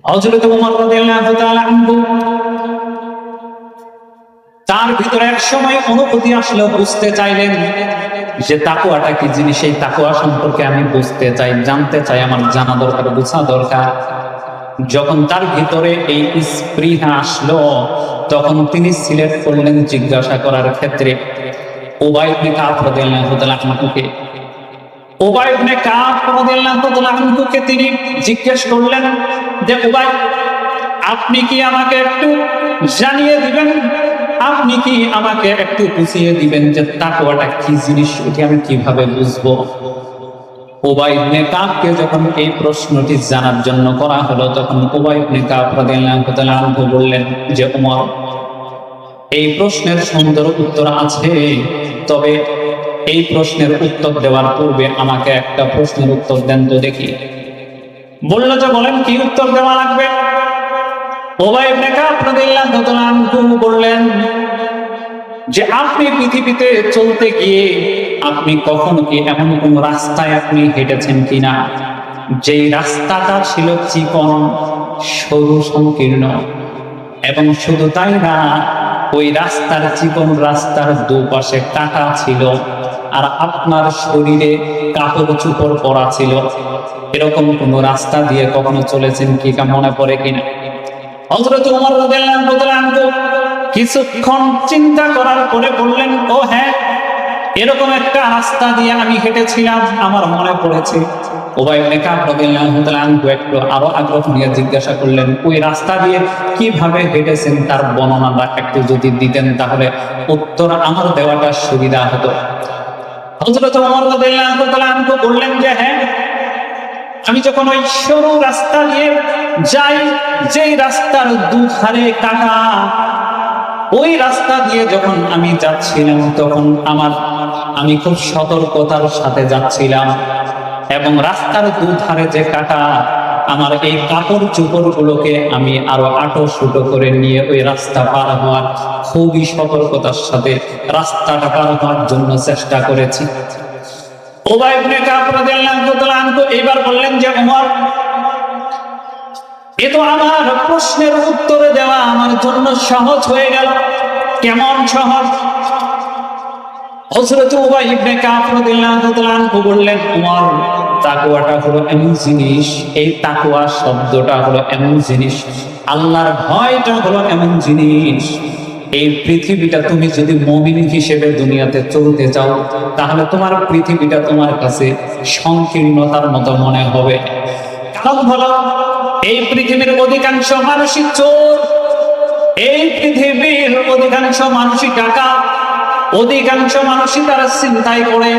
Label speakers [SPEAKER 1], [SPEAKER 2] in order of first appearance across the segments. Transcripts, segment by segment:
[SPEAKER 1] হযরত ওমর রাদিয়াল্লাহু তাআলা আনহু তার ভিতরে এক সময় অনুভূতি আসলো, বুঝতে চাইলেন যে তাকওয়াটা কি জিনিস। এই তাকওয়া সম্পর্কে আমি বুঝতে চাই, জানতে চাই, আমার জানা দরকার, বোঝা দরকার। যখন তার ভিতরে এই স্পৃহা আসলো, তখন তিনি সিলেক্ট করলেন জিজ্ঞাসা করার ক্ষেত্রে উবাই ইবনে কাব রাদিয়াল্লাহু তাআলা আনহুকে। উবাই ইবনে কাব রাদিয়াল্লাহু তাআলা আনহুকে তিনি জিজ্ঞেস করলেন যে উবাই, আপনি কি আমাকে একটু জানিয়ে দিবেন, আপনি কি আমাকে একটু বুঝিয়ে দিবেন যে তাকওয়াটা কি জিনিস, এটা আমি কিভাবে বুঝবো? উবাই ইবনে কাবকে যখন এই প্রশ্নটি জানার জন্য করা হলো, তখন উবাই ইবনে কাব রাদিয়াল্লাহু তাআলা আনহু বললেন যে ওমর, এই প্রশ্নের সুন্দর উত্তর আছে, তবে এই প্রশ্নের উত্তর দেওয়ার পূর্বে আমাকে একটা প্রশ্নের উত্তর দেন তো দেখি। বলল যে বলেন, কি উত্তর দেওয়া লাগবে? উবাই ইবনে কাব রাদিয়াল্লাহু তাআলা আনহু বললেন যে আপনি পৃথিবীতে চলতে গিয়ে আপনি কখনো কি এমন কোন রাস্তায় আপনি হেঁটেছেন কিনা যেই রাস্তাটা ছিল চিকন, সরু, সংকীর্ণ, এবং শুধু তাই না, ওই রাস্তার, চিকন রাস্তার দুপাশে কাঁটা ছিল, আর আপনার শরীরে কাপড় চোপড় পরা ছিল। এরকম কোন রাস্তা দিয়ে কখনো চলেছেন কি, মনে পড়ে কিনা? হযরত ওমর রাদিয়াল্লাহু তাআলা আনহু কিছুক্ষণ চিন্তা করার পরে বললেন, ও হ্যাঁ, এরকম একটা রাস্তা দিয়ে আমি হেঁটেছিলাম, আমার মনে পড়েছে। উবাই ইবনে কাব রাদিয়াল্লাহু তাআলা আনহু একটু আরো আগ্রহ নিয়ে জিজ্ঞাসা করলেন, ওই রাস্তা দিয়ে কিভাবে হেঁটেছেন তার বর্ণনাটা একটু যদি দিতেন, তাহলে উত্তর আমার দেওয়াটা সুবিধা হতো। হযরত ওমর রাদিয়াল্লাহু তাআলা আনহু বললেন যে হ্যাঁ, আমি যখন ওই সরু রাস্তা দিয়ে যাই, যেই রাস্তার দুধারে কাটা, ওই রাস্তা দিয়ে যখন আমি যাচ্ছিলাম, তখন আমি খুব সতর্কতার সাথে যাচ্ছিলাম, এবং রাস্তার দুধারে যে কাটা, আমার এই কাপড় চোপড় গুলোকে আমি আরো আটো শুটো করে নিয়ে ওই রাস্তা পার হওয়ার খুবই সতর্কতার সাথে রাস্তাটা পার হওয়ার জন্য চেষ্টা করেছি। উবাই ইবনে কাব রাদিয়াল্লাহু তাআলা আনহু এবার বললেন যে ওমর, এ তো আমার প্রশ্নের উত্তর দেওয়া আমার জন্য সহজ হয়ে গেল। কেমন সহজ? হযরত উবাই ইবনে কাব রাদিয়াল্লাহু তাআলা আনহু বললেন, ওমর, তাকওয়াটা হলো এমন জিনিস, এই তাকওয়া শব্দটা হলো এমন জিনিস, আল্লাহর ভয়টা হলো এমন জিনিস, এই পৃথিবীটা তুমি যদি মুমিন হিসেবে দুনিয়াতে চলতে চাও, তাহলে তোমার পৃথিবীটা তোমার কাছে সংকীর্ণতার মতো মনে হবে। কারণ হলো এই পৃথিবীর অধিকাংশ মানুষই চোর, এই পৃথিবীর অধিকাংশ মানুষই ডাকাত, অধিকাংশ মানুষই তারা ছিনতাই করে,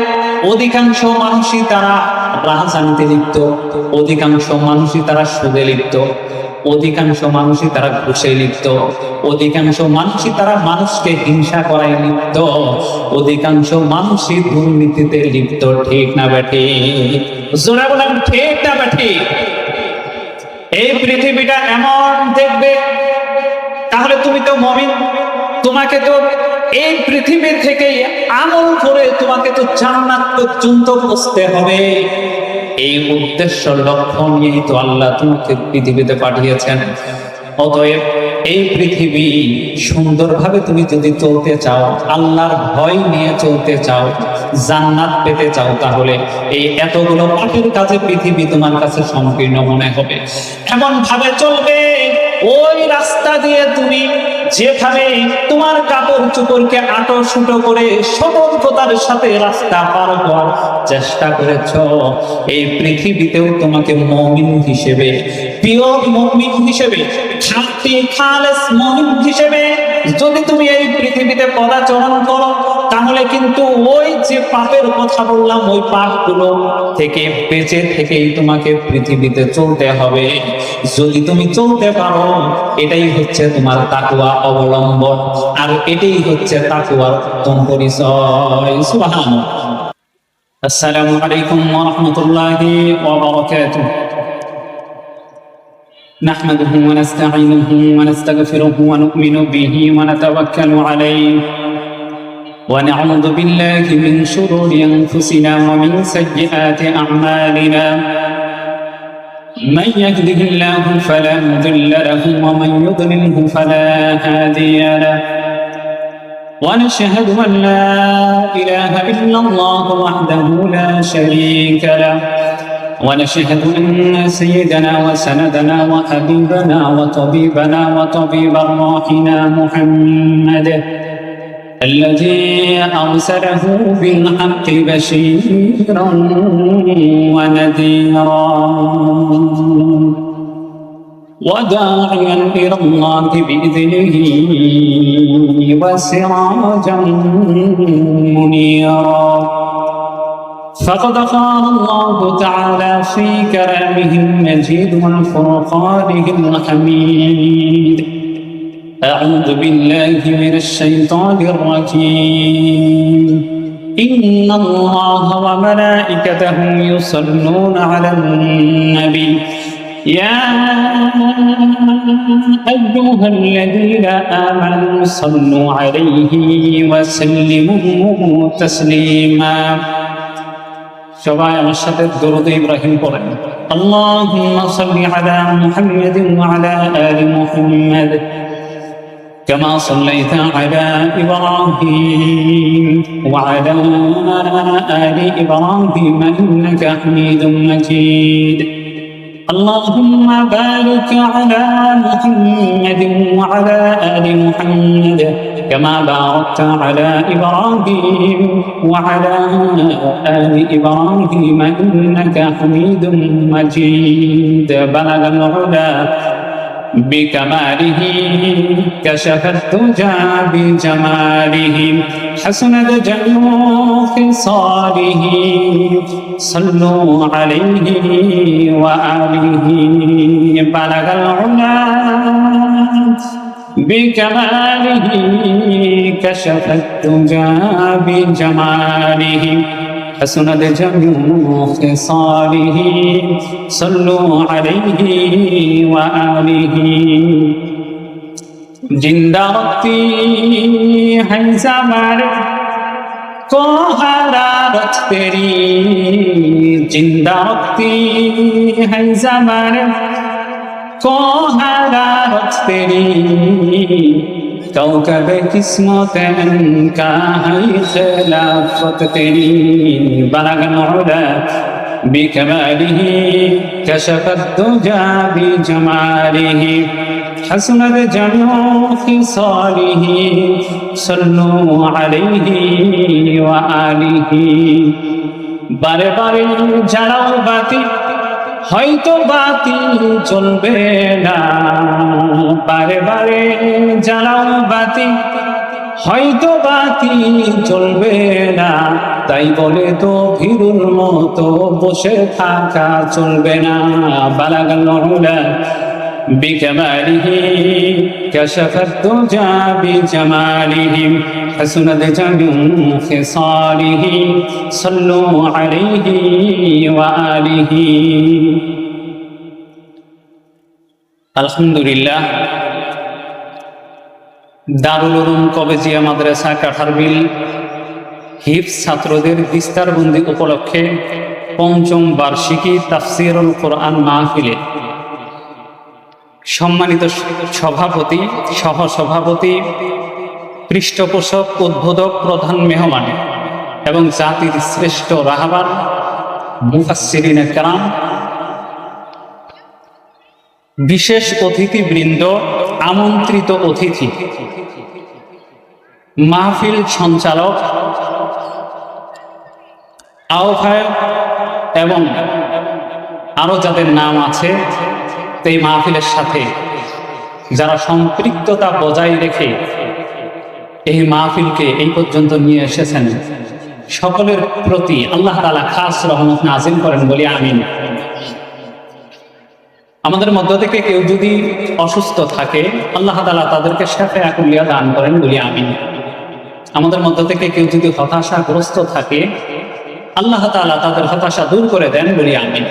[SPEAKER 1] অধিকাংশ মানুষই তারা রাজনীতিতে লিপ্ত, অধিকাংশ মানুষই তারা সুদে লিপ্ত, অধিকাংশ মানুষই তারা ঘুষে লিপ্ত, অধিকাংশ মানুষই তারা মানুষকে হিংসা করায় লিপ্ত, অধিকাংশ মানুষই দুর্নীতিতে লিপ্ত। ঠিক না বেঠি? জোরে বলেন, ঠিক না বেঠি? এই পৃথিবীটা এমন দেখবে, তাহলে তুমি তো মুমিন, তোমাকে তো এই পৃথিবী থেকে আমল করে তোমাকে তো জান্নাত পর্যন্ত পৌঁছতে হবে। এই উদ্দেশ্য, লক্ষ্য নিয়েই তো আল্লাহ তোমাকে পৃথিবীতে পাঠিয়েছেন। অতএব এই পৃথিবী সুন্দরভাবে তুমি যদি চলতে চাও, আল্লাহর ভয় নিয়ে চলতে চাও, জান্নাত পেতে চাও, তাহলে এই এতগুলো পাপের কাজে পৃথিবী তোমার কাছে সংকীর্ণ মনে হবে। এমন ভাবে চলবে, ওই রাস্তা দিয়ে তুমি যেখানে তোমার কাপড় চোপড়কে আটো শুটো করে সতর্কতার সাথে রাস্তা পার হওয়ার চেষ্টা করেছ, এই পৃথিবীতেও তোমাকে মুমিন হিসেবে, পিওর মুমিন হিসেবে, খাঁটি খালেস মুমিন হিসেবে যদি তুমি এই পৃথিবীতে পদাচরণ করো, তাহলে কিন্তু ওই যে পাপের কথা বললাম, ওই পাপগুলো থেকে বেঁচে থেকেই তোমাকে পৃথিবীতে চলতে হবে। যদি তুমি চলতে পারো, এটাই হচ্ছে তোমার তাকওয়া অবলম্বন, আর এটাই হচ্ছে তাকওয়ার উত্তম পরিচয়। সুবহানাল্লাহ। আসসালামু আলাইকুম ওয়া রাহমাতুল্লাহি ওয়া বারাকাতুহু। নাহমাদুহু ওয়া নাস্তাঈনুহু ওয়া নাস্তাগফিরুহু ওয়া নু'মিনু বিহি ওয়া নাতাওয়াক্কালু আলাইহি ওয়া না'উযু বিল্লাহি মিন শুরুরি আনফুসিনা ওয়া মিন সাইয়্যিআতি আ'মালিনা। من يهده الله فلا مضل له ومن يضلله فلا هادي له ونشهد أن لا إله إلا الله وحده لا شريك له ونشهد أن سيدنا وسندنا وحبيبنا وطبيبنا وطبيب أرواحنا محمد الذي أرسله بالحق بشيرا ونذيرا وداعيا إلى الله بإذنه وسراجا منيرا فقد قال الله تعالى في كلامه المجيد والفرقانه الحميد أعوذ بالله من الشيطان الرجيم إن الله وملائكته يصلون على النبي يا أيها الذين آمنوا صلوا عليه وسلموا تسليما সবাই আমার সাথে দরুদ ইব্রাহিম পড়েন আল্লাহুম্মা সাল্লি আলা মুহাম্মাদিন ওয়া আলা আলি মুহাম্মাদ কামা সাল্লাইতা আলা ইব্রাহিম ওয়া আলা আলি ইব্রাহিম ইন্নাকা হামিদুম মাজিদ اللهم بارك على محمد وعلى آل محمد كما باركت على إبراهيم وعلى آل إبراهيم إنك حميد مجيد بلغ العلا بكماله كشف الدجى بجماله حسنت جميع خصاله صلوا عليه وآله بلغ العلا بكماله كشف الدجى بجماله حسنت جميع خصاله صلوا عليه وآله जिंदा रखती है ज़मार को हरारत तेरी जिंदा रखती है ज़मार को हरारत तेरी कौकब किस्मत का है खिलाफत तेरी बलगल उला بكماله كشف الدجى بجماله حسنت جميع خصاله صلوا عليه وآله বারে বারে জ্বালাও বাতি হয়তো বাতি জ্বলবে না বারে বারে জ্বালাও বাতি হয়তো বাতি জ্বলবে না তাই বলে তো ভীরুর মতো বসে থাকা চলবে না বালাগাল উলা بكماله كشف الدجى بجماله حسنت جميع خصاله صلوا عليه وآله الحمد لله দারুল উলুম কলেজিয়া মাদ্রাসা কাঠারবিল হিফজ ছাত্রদের বিস্তারবন্দি উপলক্ষে পঞ্চম বার্ষিকী তাফসীরুল কোরআন মাহফিলে সম্মানিত সভাপতি সহসভাপতি পৃষ্ঠপোষক উদ্বোধক প্রধান মেহমান এবং জাতির শ্রেষ্ঠ রাহবার মুফাসসিরিনে কেরাম বিশেষ অতিথিবৃন্দ আমন্ত্রিত অতিথি মাহফিল সঞ্চালক আহ্বায়ক এবং আরো যাদের নাম আছে এই মাহফিলের সাথে যারা সম্পৃক্ততা বজায় রেখে এই মাহফিলকে এই পর্যন্ত নিয়ে এসেছেন সকলের প্রতি আল্লাহ তাআলা খাস রহমত নাযিল করেন বলি আমিন। আমাদের মধ্য থেকে কেউ যদি অসুস্থ থাকে আল্লাহ তাআলা তাদেরকে শিফা কুল্লিয়া দান করেন বলি আমিন। আমাদের মধ্য থেকে কেউ যদি হতাশাগ্রস্ত থাকে আল্লাহ তাআলা তাদের হতাশা দূর করে দেন বলি আমিন।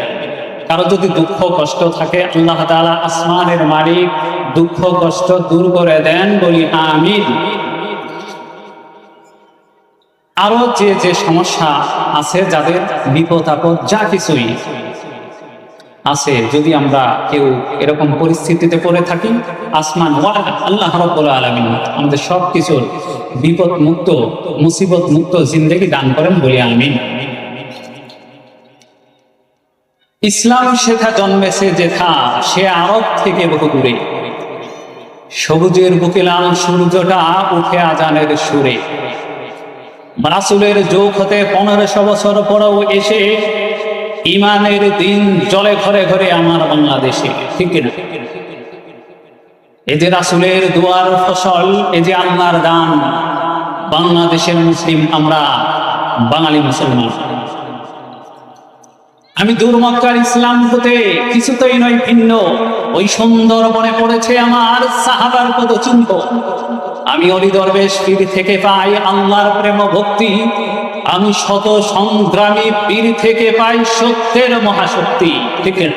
[SPEAKER 1] কারো যদি দুঃখ কষ্ট থাকে আল্লাহ তাআলা আসমানের মালিক দুঃখ কষ্ট দূর করে দেন বলি আমিন। আরো যে যে সমস্যা আছে যাদের বিপদ আপদ যা কিছুই আছে, যদি আমরা কেউ এরকম পরিস্থিতিতে পড়ে থাকি, আসমান ওয়ালা আল্লাহ রাব্বুল আলামিন আমাদের সবকিছুর বিপদ মুক্ত মুসিবত মুক্ত জিন্দেগি দান করেন বলি আমিন। ইসলাম শেখা জন্মেছে যেথা, সে আরব থেকে বহু দূরে, সবুজের বুকে লাল সূর্যটা উঠে আজানের সুরে। রাসূলের যোগ হতে 1500 বছর পরেও এসে ইমানের দিন জলে ঘরে ঘরে আমার বাংলাদেশে, ঠিক না? এই যে রাসূলের দুয়ার ফসল, এই যে আল্লাহর দান, বাংলাদেশের মুসলিম আমরা, বাঙালি মুসলমান। আমি দুর্মক্কার ইসলাম হতে কিছুতেই নয় ভিন্ন, ওই সুন্দর বনে পড়েছে আমার সাহাবার পদচিহ্ন। আমি অলি দরবেশ পীর থেকে পাই আল্লাহর প্রেম ভক্তি, আমি শত সংগ্রামী পীর থেকে পাই সত্যের মহাশক্তি, ঠিক না?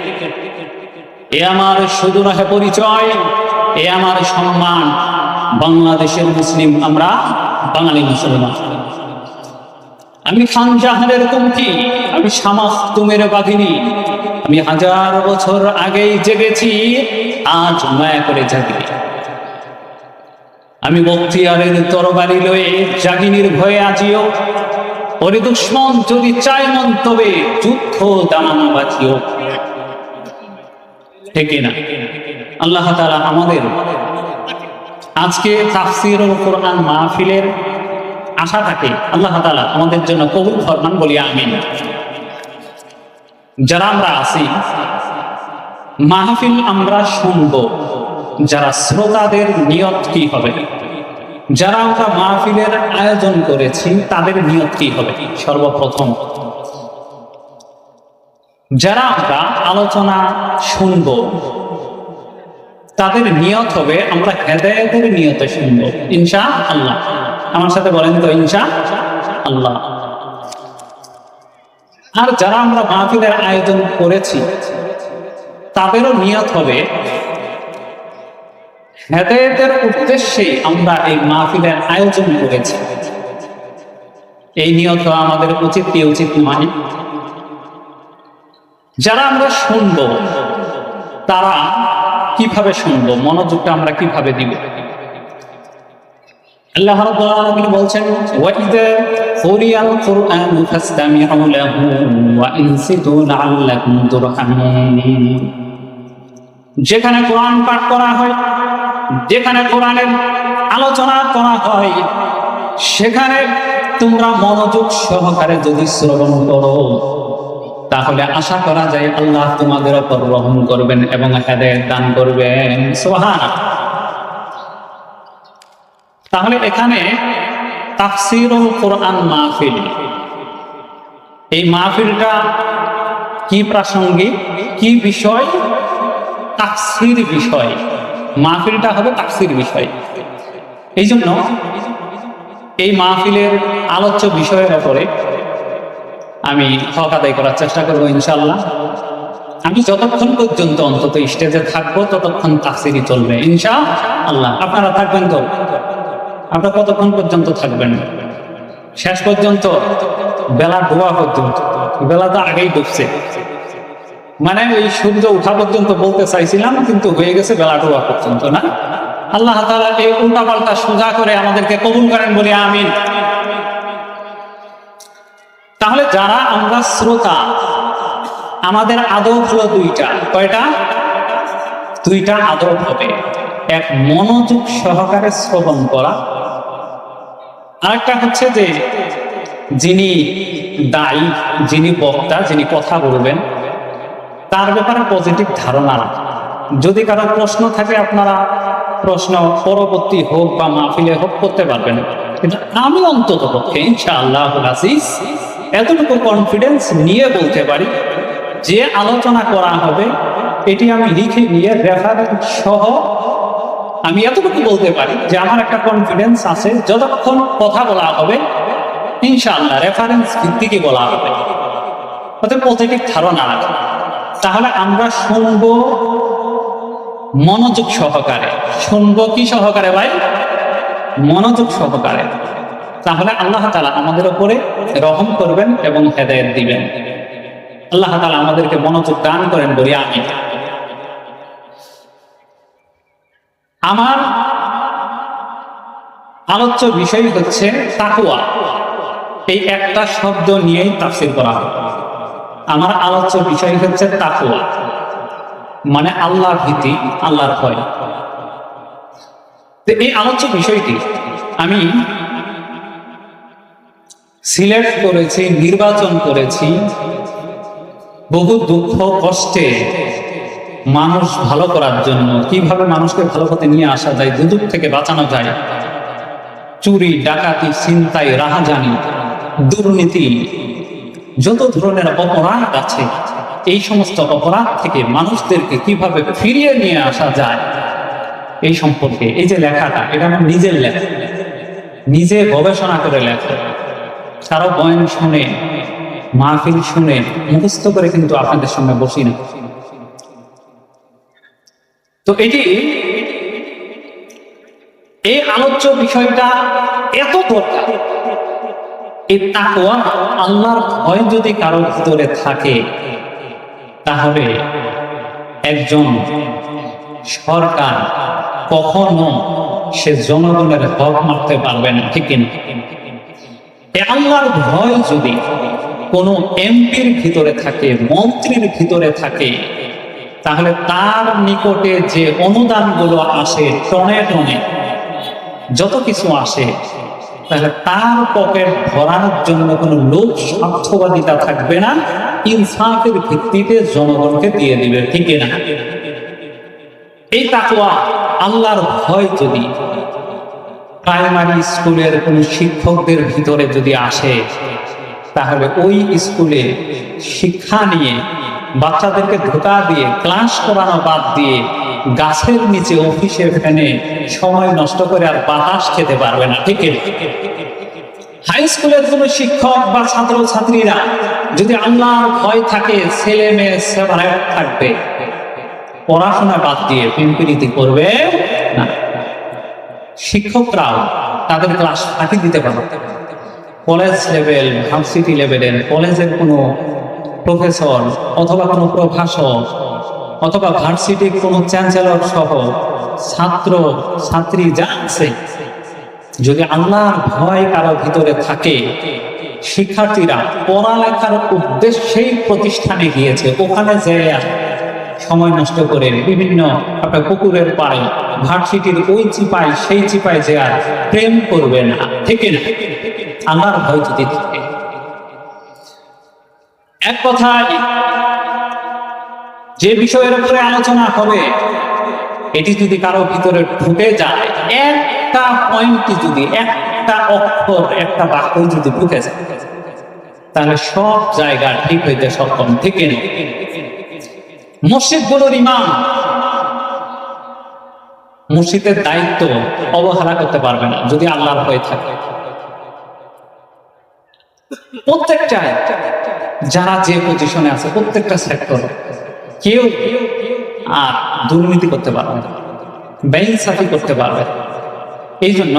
[SPEAKER 1] এ আমার শুধু নহে পরিচয়, এ আমার সম্মান, বাংলাদেশের মুসলিম আমরা, বাঙালি মুসলমান। আমি খান জাহানের কুমকি, আমি শামাখতুমের বাঘিনী, আমি 1000 বছর আগেই জেগেছি, আজ মায়া করে জাগি। আমি বখতিয়ারের তরবারি লয়ে জাগিনীর ভয়ে আজিও, ওরে দুশ্মন যদি চায় মন তবে যুদ্ধ দামানো বাঁচিও, ঠিক না? আল্লাহ তাআলা আমাদের আজকে তাফসীরুল কোরআন মাহফিলের আশা থাকে আল্লাহ তাআলা আমাদের জন্য কবুল ফরমান বলি আমিন। যারা আমরা আছি মাহফিল আমরা শুনবো, যারা শ্রোতাদের নিয়ত কি হবে? যারা আমরা মাহফিলের আয়োজন করেছি তাদের নিয়ত কি হবে? সর্বপ্রথম যারা আমরা আলোচনা শুনবো তাদের নিয়ত হবে আমরা হেদায়েতের নিয়তে শুনবো ইনশাআল্লাহ। আমার সাথে বলেন তো ইনশাআল্লাহ। আর যারা আমরা মাহফিলের আয়োজন করেছি তাদেরও নিয়ত হবে হেদায়েতের উদ্দেশ্যে আমরা এই মাহফিলের আয়োজন করেছি। এই নিয়ত আমাদের উচিত কি উচিত নয়? যারা আমরা শুনবো তারা কিভাবে শুনবো, মনোযোগটা আমরা কিভাবে দিব? আল্লাহ রাব্বুল আলামিন বলছেন ওয়াইদা কুরিয়াল কুরআনু ফাসতামিউ লাহু ওয়া আনসিতু লাআল্লাকুম তুরহামুন। যেখানে কোরআন পাঠ করা হয়, যেখানে কোরআনের আলোচনা করা হয়, সেখানে তোমরা মনোযোগ সহকারে যদি শ্রবণ করো তাহলে আশা করা যায় আল্লাহ তোমাদের উপর রহম করবেন এবং হেদায়েত দান করবেন। সুবহানাল্লাহ। তাহলে এখানে তাফসীরুল কোরআন মাহফিল, এই মাহফিলটা কি প্রাসঙ্গিক, কি বিষয়? তাফসীর বিষয়। মাহফিলটা হবে তাফসীর বিষয়। এই জন্য এই মাহফিলের আলোচ্য বিষয়ের উপরে আমি হক আদায় করার চেষ্টা করবো ইনশাআল্লাহ। আমি যতক্ষণ পর্যন্ত অন্তত স্টেজে থাকবো ততক্ষণ তাফসীরই চলবে ইনশাআল্লাহ। আপনারা থাকবেন তো? আপনারা কতক্ষণ পর্যন্ত থাকবেন? শেষ পর্যন্ত? বেলা ডোবা পর্যন্ত? বেলা তো আগেই ডুবছে, মানে ওই সূর্য উঠা পর্যন্ত বলতে চাইছিলাম, কিন্তু হয়ে গেছে বেলা ডোবা পর্যন্ত, না? আল্লাহ তাআলা এই উল্টা পাল্টা সোজা করে আমাদেরকে কবুল করেন বলি আমিন। তাহলে যারা আমরা শ্রোতা, আমাদের আদব হলো দুইটা। কয়টা? দুইটা আদব হবে। এক, মনোযোগ সহকারে শ্রবণ করা। আরেকটা হচ্ছে যে যিনি দায়ী, যিনি বক্তা, যিনি কথা বলবেন তার ব্যাপারে পজিটিভ ধারণা রাখা। যদি কারো প্রশ্ন থাকে আপনারা প্রশ্ন পরবর্তী হোক বা মাহফিলে হোক করতে পারবেন, কিন্তু আমি অন্তত পক্ষে ইনশাআল্লাহুল আজিজ এতটুকু কনফিডেন্স নিয়ে বলতে পারি যে আলোচনা করা হবে এটি আমি লিখে নিয়ে রেফারেন্স সহ আমি এতটুকু বলতে পারি যে আমার একটা কনফিডেন্স আছে যতক্ষণ কথা বলা হবে ইনশাআল্লাহ রেফারেন্স ভিত্তিকই বলা হবে, অর্থাৎ পজিটিভ ধারণা রাখা। তাহলে আমরা শুনবো মনোযোগ সহকারে। শুনবো কি সহকারে ভাই? মনোযোগ সহকারে। তাহলে আল্লাহ তাআলা আমাদের উপরে রহম করবেন এবং হেদায়েত দিবেন। আল্লাহ তাআলা আমাদেরকে মনোযোগ দান করেন, বলি আমিন। আমার আলোচ্য বিষয় হচ্ছে তাকওয়া। এই একটা শব্দ নিয়েই তাফসীর করা হয়। আমার আলোচ্য বিষয় হচ্ছে তাকওয়া, মানে আল্লাহর ভীতি, আল্লাহর ভয়। তো এই আলোচ্য বিষয়টি আমি সিলেক্ট করেছি, নির্বাচন করেছি বহু দুঃখ কষ্টে মানুষ ভালো করার জন্য। কিভাবে মানুষকে ভালো পথে নিয়ে আসা যায়, দুদুক থেকে বাঁচানো যায়, চুরি, ডাকাতি, ছিনতাই, রাহাজানি, দুর্নীতি, যত ধরনের অপরাধ আছে, এই সমস্ত অপরাধ থেকে মানুষদেরকে কিভাবে ফিরিয়ে নিয়ে আসা যায় এই সম্পর্কে এই যে লেখাটা, এটা আমার নিজের লেখা, নিজে গবেষণা করে লেখা। কারো বয়ান শুনে, মাহফিল শুনে মুখস্থ করে কিন্তু আপনাদের সামনে বসি না। তো এটি, এই আলোচ্য বিষয়টা এত দরকার। এই তাকওয়া, আল্লাহর ভয় যদি কারো ভিতরে থাকে, তাহলে একজন সরকার কখনো সে জনগণের হক মারতে পারবে না, ঠিক কিনা? আল্লাহর ভয় যদি কোনো এমপির ভিতরে থাকে, মন্ত্রীর ভিতরে থাকে, তাহলে তার নিকটে যে অনুদানগুলো আসে, টনে টনে যত কিছু আসে, তাহলে তার পকেট ভরানোর জন্য কোনো লোক স্বার্থবাদিতা থাকবে না, ইনসাফের ভিত্তিতে জনগণকে দিয়ে দিবে, ঠিক না? এই তাকওয়া, আল্লাহর ভয় যদি প্রাইমারি স্কুলের কোন শিক্ষকদের ভিতরে যদি আসে, তাহলে ওই স্কুলে শিক্ষা নিয়ে বাচ্চাদেরকে ধোঁকা দিয়ে ক্লাস করানো বাদ দিয়ে গাছের নিচে, অফিসে, ফ্যানে সময় নষ্ট করে আর বাতাস খেতে পারবে না, ঠিক না? হাই স্কুলের কোন শিক্ষক বা ছাত্র ছাত্রীরা যদি আল্লাহর ভয় থাকে, ছেলে মেয়ে সেপারেট থাকবে, পড়াশোনা বাদ দিয়ে প্রেমপ্রীতি করবে না। শিক্ষকরাও তাদের ক্লাস ফাঁকি দিতে পারে। কলেজ লেভেল, ভার্সিটি লেভেলের কলেজের কোনো প্রফেসর অথবা কোনো প্রভাষক অথবা ভার্সিটির কোনো চ্যান্সেলর সহ ছাত্র ছাত্রী যা আছে, যদি আল্লাহর ভয় কারো ভিতরে থাকে, শিক্ষার্থীরা পড়ালেখার উদ্দেশ্যেই প্রতিষ্ঠানে গিয়েছে, ওখানে যে সময় নষ্ট করে বিভিন্ন আপনার পুকুরের পাড়ে, ভার্সিটির ওই চিপায় সেই চিপায় যে আর প্রেম করবে না, ঠিক না? আল্লাহর ভয় যদি থাকে, এক কথায় যে বিষয়ের উপরে আলোচনা হবে, এটি যদি কারো ভিতরে ঢুকে যায়, একটা পয়েন্ট যদি, একটা অক্ষর, একটা বাক্য যদি ঢুকে যায়, তাহলে সব জায়গা ঠিক হইতে সক্ষম, ঠিক না? মসজিদগুলোর ইমাম মসজিদের দায়িত্ব অবহেলা করতে পারবে না যদি আল্লাহর ভয় থাকে। প্রত্যেকটা যারা যে পজিশনে আছে, প্রত্যেকটা সেক্টর কেউ আর দুর্নীতি করতে পারবে না, বেইনসাফি করতে পারবে না। এই জন্য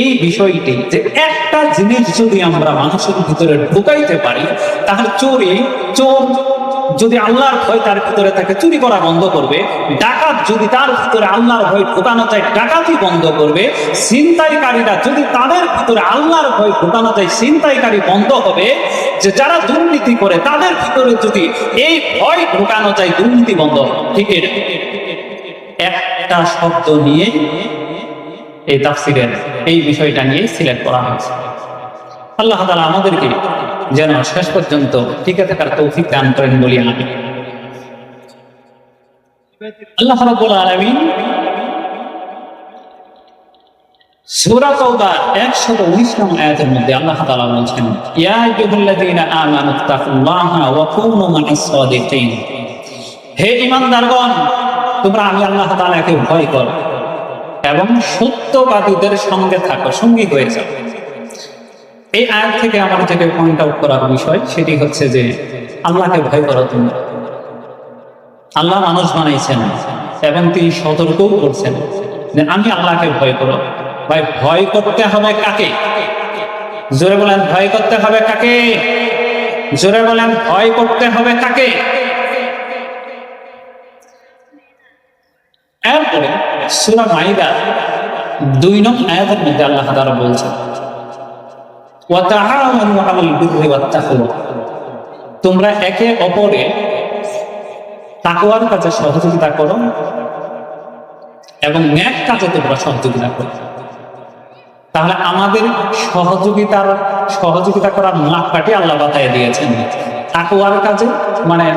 [SPEAKER 1] এই বিষয়টি, যে একটা জিনিস যদি আমরা মানুষের ভিতরে ঢুকাইতে পারি, তাহলে চোর যদি আল্লাহর ভয় তার ভিতরে থাকে, চুরি করা বন্ধ করবে। ডাকাত যদি তার ভিতরে আল্লাহর ভয় ঢুকানো যায়, ডাকাতি বন্ধ করবে। ছিনতাইকারীরা যদি তাদের ভিতরে আল্লাহর ভয় ঢুকানো যায়, ছিনতাইকারী বন্ধ হবে। যে যারা দুর্নীতি করে তাদের ভিতরে যদি এই ভয় ঢুকানো যায়, দুর্নীতি বন্ধ হবে, ঠিক আছে? একটা শব্দ নিয়ে এই তাফসীরের এই বিষয়টা নিয়ে সিলেক্ট করা হয়েছে। আল্লাহ তাআলা আমাদেরকে যেন শেষ পর্যন্ত টিকে থাকার তৌফিক দান করেন, বলি আমিন। আল্লাহ রাব্বুল আলামিন সূরা তাওবা 119 নং আয়াতের মধ্যে আল্লাহ তাআলা বলেন, ইয়া আইয়ুহাল্লাযীনা আমানুত্তাকুল্লাহা ওয়া কুনু মা'আস সাদিকিন। হে ঈমানদারগণ, তোমরা আমি আল্লাহ তাআলাকে ভয় করো এবং সত্যবাদীদের সঙ্গে থাকো, সঙ্গী হয়ে যাও। এই আয়াত থেকে আমার যেটা পয়েন্ট আউট করার বিষয়, সেটি হচ্ছে যে আল্লাহকে ভয় করো তোমরা। আল্লাহ মানুষ বানাইছেন এবং তিনি সতর্কও করছেন যে আমি আল্লাহকে ভয় করো। ভাই, ভয় করতে হবে কাকে? জোরে বলেন, ভয় করতে হবে কাকে? জোরে বলেন, ভয় করতে হবে কাকে? এরপরে সূরা মাইদা 2 নং আয়াতের মধ্যে আল্লাহ তাআলা বলছেন, ওয়া তাআওয়ানু আলাল বিররি ওয়াত তাকওয়া, তোমরা একে অপরে তাকওয়ার কাজে সহযোগিতা করো এবং নেক কাজে তোমরা সহযোগিতা করো। তাহলে আমাদের সহযোগিতা করার মাপকাঠি আল্লাহ বাতায় দিয়েছেন তাকওয়ার কাজে, মানে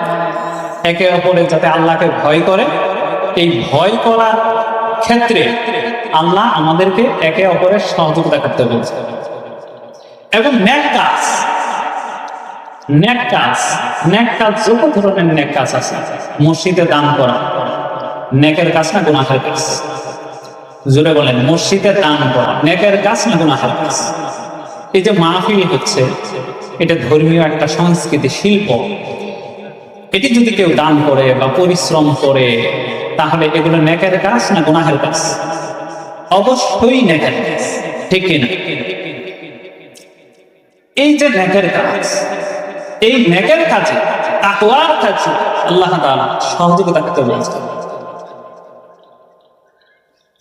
[SPEAKER 1] একে অপরে যাতে আল্লাহকে ভয় করে, এই ভয় করার ক্ষেত্রে আল্লাহ আমাদেরকে একে অপরের সহযোগিতা করতে বলছে। এবং নেক কাজ যত ধরনের নেক কাজ আছে, মসজিদে দান করা নেকের কাজ না গুনাহের কাজ? জোরে বলেন, মসজিদে দান করা নেকের কাজ না গুনাহের কাজ? এই যে মাহফিল হচ্ছে, এটা ধর্মীয় একটা সংস্কৃতি, শিল্প। এটি যদি কেউ দান করে বা পরিশ্রম করে, তাহলে এগুলো নেকের কাজ না গুনাহের কাজ? অবশ্যই নেকের কাজ, ঠিক কিনা? এই যে নেকের কাজ, এই নেকের কাজে, তাকওয়ার কাজে আল্লাহ তাআলা সহযোগিতা করতে বলেছেন।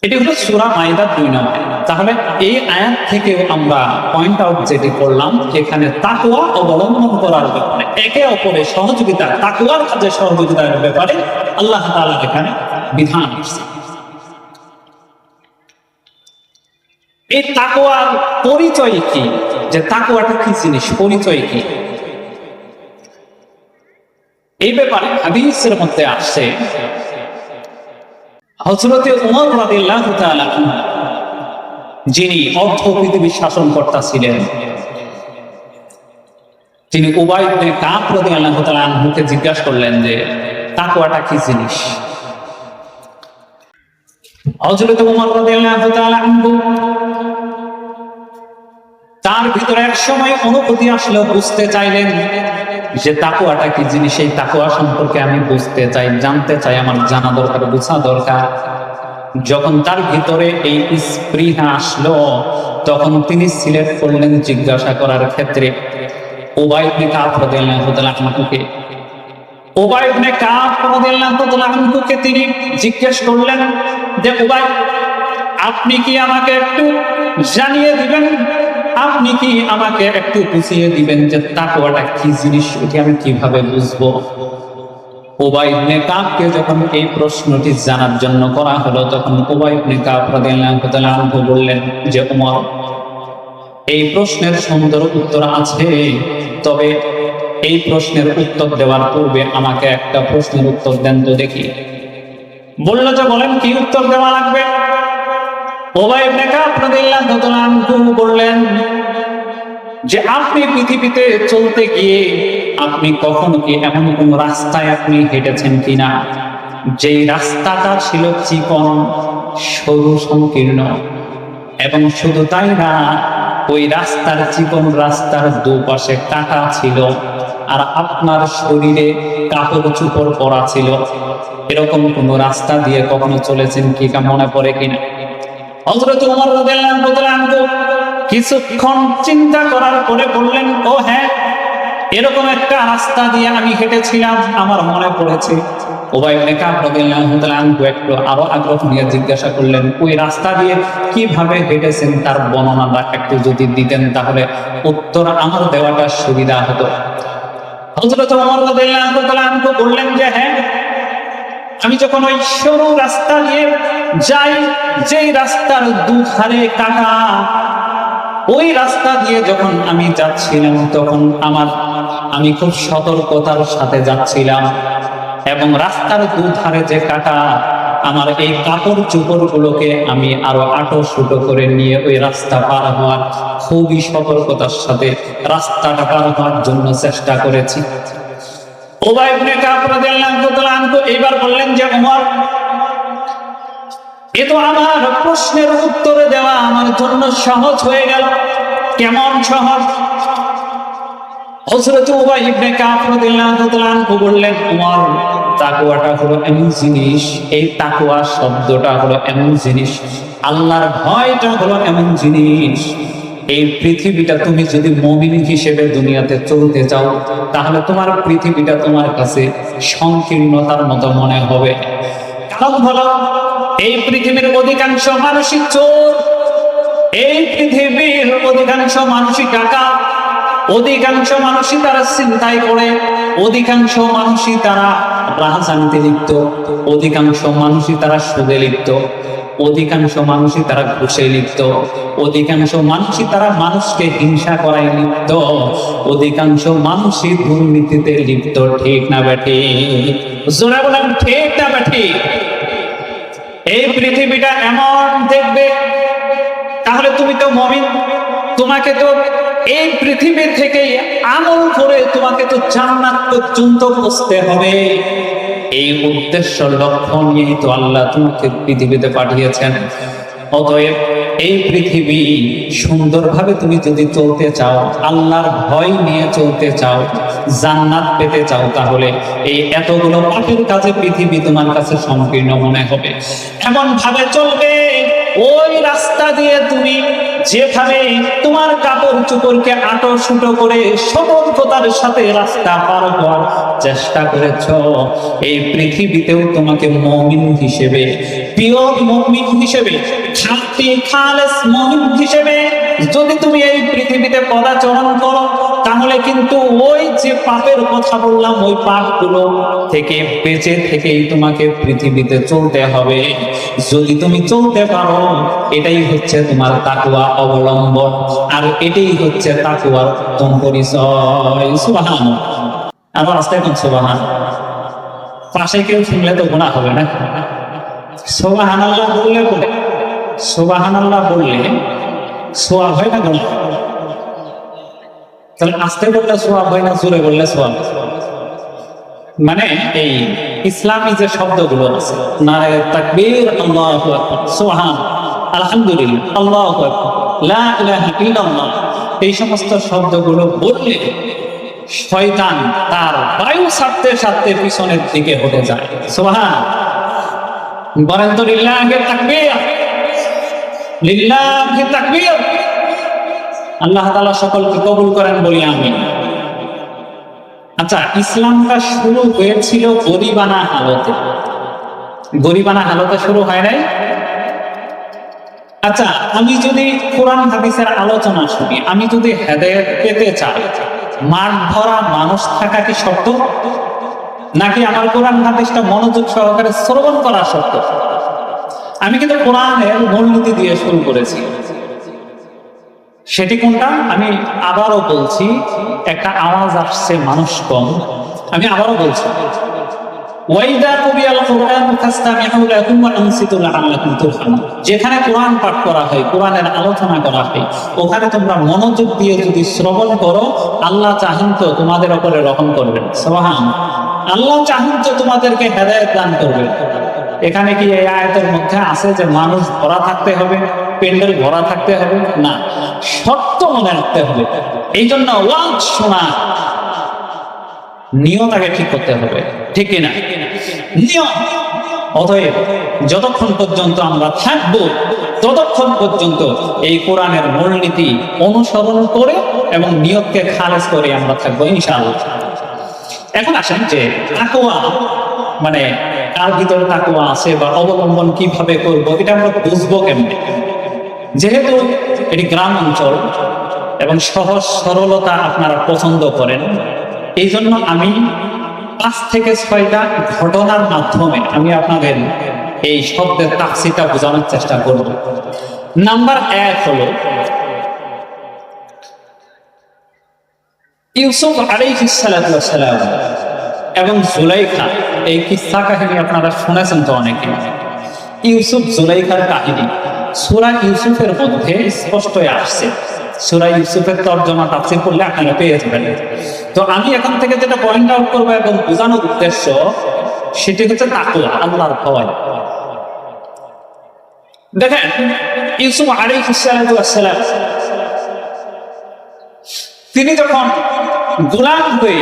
[SPEAKER 1] এটি হলো সূরা মাইদা 2 নং আয়াত। তাহলে এই আয়াত থেকে আমরা পয়েন্ট আউট যেটি করলাম, এখানে তাকওয়া অবলম্বন করার ব্যাপারে, একে অপরের সহযোগিতা, তাকওয়ার কাজে সহযোগিতার ব্যাপারে আল্লাহ তাআলা এখানে বিধান দিয়েছেন। এই তাকওয়ার পরিচয় কি? যে তাকওয়াটা কি জিনিস, পরিচয় কি? এই ব্যাপারে হাদিসের মধ্যে আসছে, হযরতে ওমর রাদিয়াল্লাহু তাআলা আনহু, যিনি অর্ধ পৃথিবীর শাসনকর্তা ছিলেন, তিনি উবাই ইবনে কাব রাদিয়াল্লাহু তাআলা আনহুকে জিজ্ঞাসা করলেন যে তাকওয়াটা কি জিনিস। হযরতে ওমর রাদিয়াল্লাহু তাআলা আনহু তার ভিতরে এক সময় অনুভূতি আসলো, বুঝতে চাইলেন যে তাকওয়াটা কি জিনিস। এই তাকওয়া সম্পর্কে আমি বুঝতে চাই, জানতে চাই, আমার জানা দরকার, বোঝা দরকার। যখন তার ভিতরে এই স্পৃহা আসলো, তখন তিনি সিলেক্ট করলেন জিজ্ঞাসা করার ক্ষেত্রে উবাই ইবনে কাব রাদিয়াল্লাহু তাআলা আনহুকে। উবাই ইবনে কাব রাদিয়াল্লাহু তাআলা আনহুকে তিনি জিজ্ঞেস করলেন যে উবাই, আপনি কি আমাকে একটু জানিয়ে দিবেন, আপনি কি আমাকে একটু বুঝিয়ে দিবেন যে তাকওয়াটা কি জিনিস, এটি আমি কিভাবে বুঝবো? উবাই ইবনে কাবকে যখন এই প্রশ্নটি জানার জন্য করা হলো, তখন উবাই ইবনে কাব রাদিয়াল্লাহু তাআলা আনহু বললেন যে ওমর, এই প্রশ্নের সুন্দর উত্তর আছে, তবে এই প্রশ্নের উত্তর দেওয়ার পূর্বে আমাকে একটা প্রশ্নের উত্তর দেন তো দেখি। বলল যে বলেন, কি উত্তর দেওয়া লাগবে? উবাই ইবনে কাব রাদিয়াল্লাহু তাআলা আনহু বললেন যে আপনি পৃথিবীতে চলতে গিয়ে আপনি কখনো কি এমন কোন রাস্তায় আপনি হেঁটেছেন কিনা, যেই রাস্তাটা ছিল চিকন, সরু, সংকীর্ণ, এবং শুধু তাই না, ওই রাস্তার, চিকন রাস্তার দুপাশে কাঁটা ছিল, আর আপনার শরীরে কাপড় চোপড় পরা ছিল। এরকম কোন রাস্তা দিয়ে কখনো চলেছেন কি, মনে পড়ে কিনা? হযরত ওমর রাদিয়াল্লাহু তাআলা আনহু কিছুক্ষণ চিন্তা করার পরে বললেন, ও হ্যাঁ, এরকম একটা রাস্তা দিয়ে আমি হেঁটেছিলাম, আমার মনে পড়েছে। উবাই ইবনে কাব রাদিয়াল্লাহু তাআলা আনহু একটু আরো আগ্রহ নিয়ে জিজ্ঞাসা করলেন, ওই রাস্তা দিয়ে কিভাবে হেঁটেছেন তার বর্ণনাটা একটু যদি দিতেন, তাহলে উত্তর আমার দেওয়াটা সুবিধা হতো। হযরত ওমর রাদিয়াল্লাহু তাআলা আনহু বললেন যে হ্যাঁ, আমি যখন ওই সরু রাস্তা দিয়ে যাই, যেই রাস্তার দুধারে কাঁটা, ওই রাস্তা দিয়ে যখন আমি যাচ্ছিলাম, তখন আমি খুব সতর্কতার সাথে যাচ্ছিলাম, এবং রাস্তার দুধারে যে কাঁটা, আমার এই কাপড় চোপড় গুলোকে আমি আরো আটো শুটো করে নিয়ে ওই রাস্তা পার হওয়ার খুবই সতর্কতার সাথে রাস্তাটা পার হওয়ার জন্য চেষ্টা করেছি। উবাই ইবনে কাব রাদিয়াল্লাহু তাআলা আনহু এবার বললেন যে ওমর, এ তো আমার প্রশ্নের উত্তর দেওয়া আমার জন্য সহজ হয়ে গেল। কেমন সহজ? হযরত উবাই ইবনে কাব রাদিয়াল্লাহু তাআলা আনহু বললেন, ওমর, তাকওয়াটা হলো এমন জিনিস, এই তাকওয়া শব্দটা হলো এমন জিনিস, আল্লাহর ভয়টা হলো এমন জিনিস, এই পৃথিবীটা তুমি যদি মুমিন হিসেবে দুনিয়াতে চলতে চাও, তাহলে তোমার পৃথিবীটা তোমার কাছে সংকীর্ণতার মতো মনে হবে। কারণ হলো এই পৃথিবীর অধিকাংশ মানুষই চোর, এই পৃথিবীর অধিকাংশ মানুষই টাকা, অধিকাংশ মানুষই তারা চিন্তাই করে, অধিকাংশ মানুষই তারা রাজনীতি লিপ্ত, অধিকাংশ মানুষই তারা সুদে লিপ্ত, অধিকাংশ মানুষই তারা ঘুষে লিপ্ত, অধিকাংশ মানুষই তারা মানুষকে হিংসা করায় লিপ্ত, অধিকাংশ মানুষই দুর্নীতিতে লিপ্ত। ঠিক না বেঠি? জোরে বলেন ঠিক না বেঠি? এই পৃথিবীটা এমন দেখবে, তাহলে তুমি তো মুমিন, তোমাকে তো এই পৃথিবী থেকে আমল করে তোমাকে তো জান্নাত পর্যন্ত পৌঁছতে হবে। এই উদ্দেশ্য লক্ষ্য নিয়ে তো আল্লাহ তোমাকে পৃথিবীতে পাঠিয়েছেন। অতএব এই পৃথিবী সুন্দরভাবে তুমি যদি চলতে চাও, আল্লাহর ভয় নিয়ে চলতে চাও, জান্নাত পেতে চাও, তাহলে এই এতগুলো পাপের কাজে পৃথিবী তোমার কাছে সংকীর্ণ মনে হবে। এমন ভাবে চলবে ওই রাস্তা দিয়ে তুমি যেভাবে তোমার কাপড় চোপড়কে আটো শুটো করে সতর্কতার সাথে রাস্তা পার হওয়ার চেষ্টা করেছ, এই পৃথিবীতেও তোমাকে মুমিন হিসেবে, পিওর মুমিন হিসেবে, খাঁটি খালেস মুমিন হিসেবে যদি তুমি এই পৃথিবীতে পদাচরণ করো, তাহলে কিন্তু ওই যে পাপের কথা বললাম, ওই পাপগুলো থেকে বেঁচে থেকেই তোমাকে পৃথিবীতে চলতে হবে। যদি তুমি চলতে পারো, এটাই হচ্ছে তোমার তাকওয়া অবলম্বন, আর এটাই হচ্ছে তাকওয়ার উত্তম পরিচয়। সুবহানাল্লাহ। আবার আস্তে এখন সুবহান, পাশে কেউ শুনলে তো গুনাহ হবে না। সুবহানাল্লাহ বললে বলে, সুবহানাল্লাহ বললে সোয়াব হয় না গুনাহ? তাহলে আস্তে বললে সোয়াব হয় না, জোরে বললে সোয়াব? মানে এই ইসলামী যে শব্দগুলো আছে, নারে তাকবীর, আল্লাহু আকবার, সুবহান, আলহামদুলিল্লাহ, আল্লাহু আকবার, লা ইলাহা ইল্লাল্লাহ, এই সমস্ত শব্দগুলো বললে শয়তান তার বায়ু ছাড়তে ছাড়তে পিছনের দিকে হতে যায়। সুবহান, বলেন তো লিল্লাহি তাকবীর, লিল্লাহি তাকবীর। আল্লাহ তাআলা সকলকে কবুল করেন, বলি আমিন। আচ্ছা, ইসলামটা শুরু হয়েছিল গরিবানা হালতে। গরিবানা হালতে শুরু হয় নাই? আচ্ছা, আমি যদি কোরআন হাদিসের আলোচনা শুনি, আমি যদি হেদায়েত পেতে চাই, মাঠ ভরা মানুষ থাকা কি শর্ত? নাকি আমার কোরআন হাদিসটা মনোযোগ সহকারে শ্রবণ করা শর্ত? আমি কিন্তু কোরআনের মূলনীতি দিয়ে শুরু করেছি। সেটি কোনটা? আমি আবারও বলছি, একটা আওয়াজ আসছে, মানুষ কম, আমি আবারও বলছি, ওয়াইদা কুরিয়াল কুরআন ফাসতামিউ লাহু ওয়া আনসিতু লাআল্লাকুম তুরহামুন। যেখানে কোরআন পাঠ করা হয়, কোরআনের আলোচনা করা হয়, ওখানে তোমরা মনোযোগ দিয়ে যদি শ্রবণ করো, আল্লাহ চাহেন তো তোমাদের উপরে রহম করবেন। সুবহানাল্লাহ। আল্লাহ চাহেন তো তোমাদেরকে হেদায়েত দান করবেন। এখানে কি এই আয়াতের মধ্যে আছে যে মানুষ ভরা থাকতে হবে, প্যান্ডেল ভরা থাকতে হবে? না, শর্ত মনে রাখতে হবে। এই জন্য ওয়াজ শোনা নিয়ত আগে ঠিক করতে হবে, ঠিক কিনা? নিয়ম। অতএব যতক্ষণ পর্যন্ত আমরা থাকবো, ততক্ষণ পর্যন্ত এই কোরআনের মূলনীতি অনুসরণ করে এবং নিয়তকে খালেজ করে আমরা থাকবো ইনশাআল্লাহ। এখন আসেন যে তাকওয়া মানে কার ভিতরে তাকওয়া আছে বা অবলম্বন কিভাবে করব, এটা আমরা বুঝবো কেমনে? যেহেতু এটি গ্রাম অঞ্চল এবং সহজ সরলতা আপনারা পছন্দ করেন, এই জন্য আমি 5 থেকে 6টা ঘটনার মাধ্যমে আমি আপনাদের এই শব্দের তাফসীরটা বোঝানোর চেষ্টা করব। নাম্বার 1 হলো ইউসুফ আলাইহিস সালাতু ওয়াস সালাম এবং জুলাইখা। এই কিসসা কাহিনী আপনারা শুনেছেন তো অনেকে। ইউসুফ জুলাইখার কাহিনী সূরা ইউসুফের মধ্যে স্পষ্ট আসছে। সূরা ইউসুফের তরজমা তাফসীর করলে আপনারা পেয়ে যাবেন। তো আমি এখন থেকে যেটা পয়েন্ট আউট করবো এবং বোঝানোর উদ্দেশ্য, সেটি হচ্ছে তাকওয়া, আল্লাহর ভয়। দেখেন, ইউসুফ আলাইহিস সালাতু ওয়াস সালাম তিনি যখন গোলাম হয়ে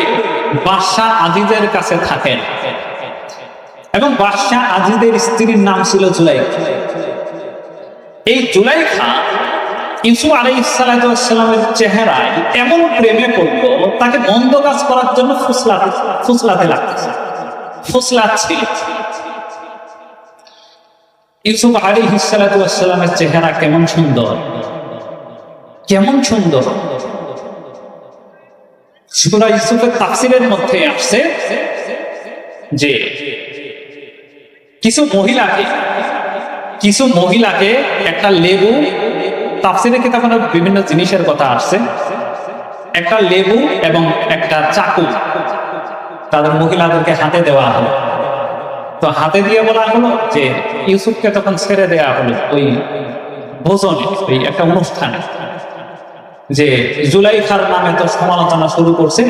[SPEAKER 1] বাদশাহ আজিজের কাছে থাকেন, এবং বাদশাহ আজিজের স্ত্রীর নাম ছিল জুলাইখা। এই জুলাইখা ইউসুফ আলাইহিস সালামের চেহারায় এমন প্রেমে পড়লো, তাকে মন্দ কাজ করার জন্য ফুসলাতে লাগতেছে, ফুসলাচ্ছিল। ইউসুফ আলাইহিস সালামের চেহারা কেমন সুন্দর, কেমন সুন্দর। সূরা ইউসুফের তাফসীরের মধ্যে আসছে যে কিছু মহিলাকে একটা লেবু, তাফসীরে কিতাবে বিভিন্ন জিনিসের কথা আসছে, একটা লেবু এবং একটা চাকু তাদের মহিলাদেরকে হাতে দেওয়া হলো। তো হাতে দিয়ে বলা হলো যে ইউসুফকে তখন ছেড়ে দেওয়া হলো ওই ভোজনে, ওই একটা অনুষ্ঠানে, যে জুলাইখার নামে তো সমালোচনা শুরু করছে।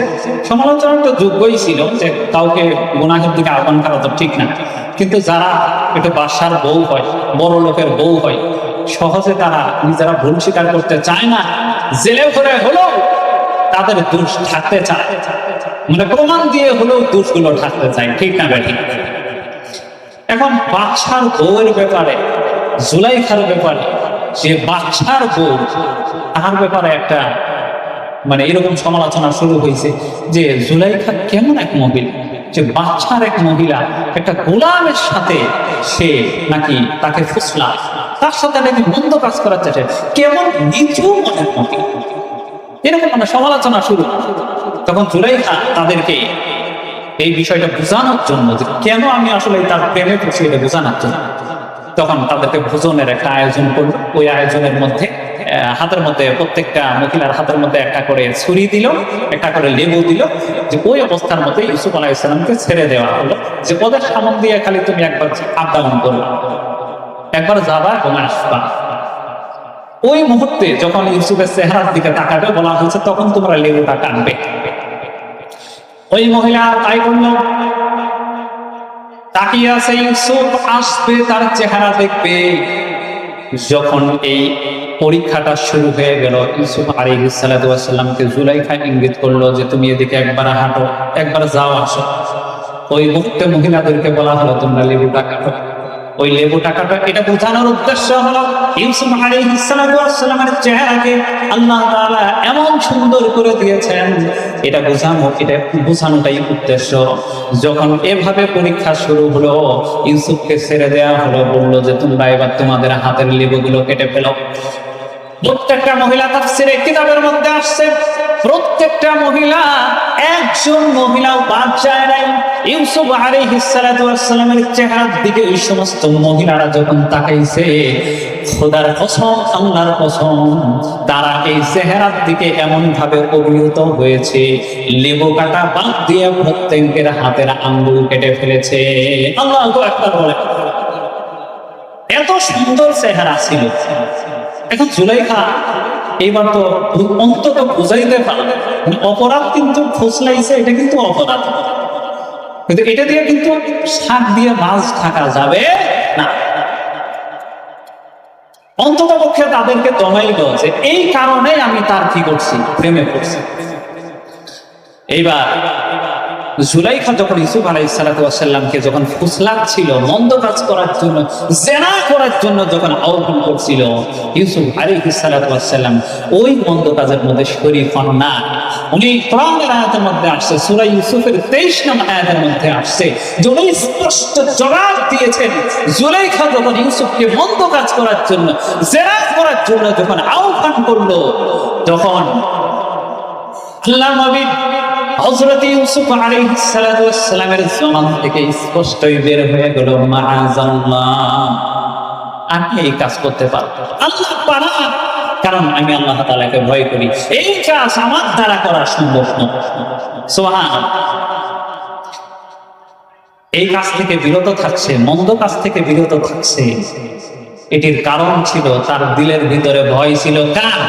[SPEAKER 1] সমালোচনা তো যোগ্যই ছিল, যে কাউকে গুনাহের দিকে আহ্বান করা তো ঠিক না, কিন্তু যারা একটু বাদশার বউ হয়, বড় লোকের বউ হয়, সহজে তারা নিজেরা ভুল স্বীকার করতে চায় না, জেলে ঘরে হলেও তাদের দোষ থাকতে চায়, মানে প্রমাণ দিয়ে হলেও দোষগুলো থাকতে চায়, ঠিক না বেঠিক? এখন বাদশার বউয়ের ব্যাপারে, জুলাইখার ব্যাপারে, যে বাদশার বউ, তার ব্যাপারে একটা মানে এরকম সমালোচনা শুরু হয়েছে যে জুলাইখা কেমন এক মহিলা, যে বাদশার এক মহিলা একটা গোলামের সাথে সে নাকি তাকে ফুসলা, তার সাথে নাকি মন্দ কাজ করার চেষ্টা, কেমন নিচু মনের মহিলা, এরকম মানে সমালোচনা শুরু। তখন জুলাইখা তাদেরকে এই বিষয়টা বোঝানোর জন্য, যে কেন আমি আসলে তার প্রেমে পড়ছি, এটা বোঝানোর জন্য তখন তাদেরকে ভোজনের একটা আয়োজন করলো। ওই আয়োজনের মধ্যে হাতের মধ্যে, প্রত্যেকটা মহিলার হাতের মধ্যে একটা করে ছুরি দিল, একটা করে লেবু দিল, যে ওই অবস্থার মধ্যে ইউসুফ আলাইহিস সালামকে ছেড়ে দেওয়া হলো, যে ওদের সামনে দিয়ে খালি তুমি একবার আপ ডাউন করবা, একবার যাবা এবং আসবা। ওই মুহূর্তে যখন ইউসুফের চেহারার দিকে তাকাবে বলা হয়েছে, তখন তোমরা লেবুটা কাটবে। ওই মহিলা তাই করলো, তাকিয়ে আছে, ইউসুফ আসবে, তার চেহারা দেখবে। যখন এই পরীক্ষাটা শুরু হয়ে গেল, ইউসুফ আলাইহিস সালামকে জুলাইখা ইঙ্গিত করলো যে তুমি এদিকে একবার হাঁটো, একবার যাও আসো। ওই মুহূর্তে মহিলাদেরকে বলা হলো তোমরা লেবুটা কাটো। ওই লেবুটা কাটা, এটা বোঝানোর উদ্দেশ্য হলো ইউসুফ আলাইহিস সালামের চেহারাকে আল্লাহ তাআলা এমন সুন্দর করে দিয়েছেন, এটা বোঝানোটাই উদ্দেশ্য। যখন এভাবে পরীক্ষা শুরু হলো, ইউসুফকে ছেড়ে দেওয়া হলো, বললো যে তোমরা এবার তোমাদের হাতের লেবুগুলো কেটে ফেলো। প্রত্যেকটা মহিলা তাফসীরে কিতাবের মধ্যে আসছে, প্রত্যেকটা মহিলা, একজন মহিলাও বাদ যায় নাই। ইউসুফ আলাইহিস সালামের চেহারার দিকে ওই সমস্ত মহিলারা যখন তাকাইছে, খোদার কসম, আল্লাহর কসম, তারা এই চেহারার দিকে এমন ভাবে অভিভূত হয়েছে, লেবু কাটা বাদ দিয়ে প্রত্যেকের হাতের আঙ্গুল কেটে ফেলেছে। আল্লাহু আকবার বলে, এত সুন্দর চেহারা ছিল। এখন জুলাইখা এইবার তো অন্তত বুঝাইতে পারবে, অপরাধ কিন্তু ফুসলাইছে, এটা কিন্তু অপরাধ, কিন্তু এটা দিয়ে কিন্তু শাক দিয়ে মাছ ঢাকা যাবে না। অন্তত পক্ষে তাদেরকে দমাইল যে এই কারণে আমি তার কি করছি, প্রেমে পড়ছি। এইবার জুলাইখা যখন ইউসুফ আলাইহিস সালামকে যখন ফুসলাচ্ছিল, মন্দ কাজ করার জন্য, জেনা করার জন্য যখন আহ্বান করছিল, ইউসুফ আলাইহিস সালাম ওই মন্দ কাজের মধ্যে শরীক হন না। উনি কোরআনের আয়াতের মধ্যে আসছে, সূরা ইউসুফের 23 নম্বর আয়াতের মধ্যে আসছে, যে উনি স্পষ্ট জবাব দিয়েছেন, জুলাইখা যখন ইউসুফকে মন্দ কাজ করার জন্য, জেনা করার জন্য যখন আহ্বান করলো, তখন আল্লাহর নবী হযরত ইউসুফ আলাইহিস সালামের জবান থেকে স্পষ্টই বের হয়ে গেল, মাআযাল্লাহ, আমি এই কাজ করতে পারবো, আল্লাহ পারা, কারণ আমি আল্লাহ তাআলাকে ভয় করি, এই কাজ আমার দ্বারা করা সম্ভব নয়। সুবহানাল্লাহ। এই কাজ থেকে বিরত থাকছে, মন্দ কাজ থেকে বিরত থাকছে, এটির কারণ ছিল তার দিলের ভিতরে ভয় ছিল কার?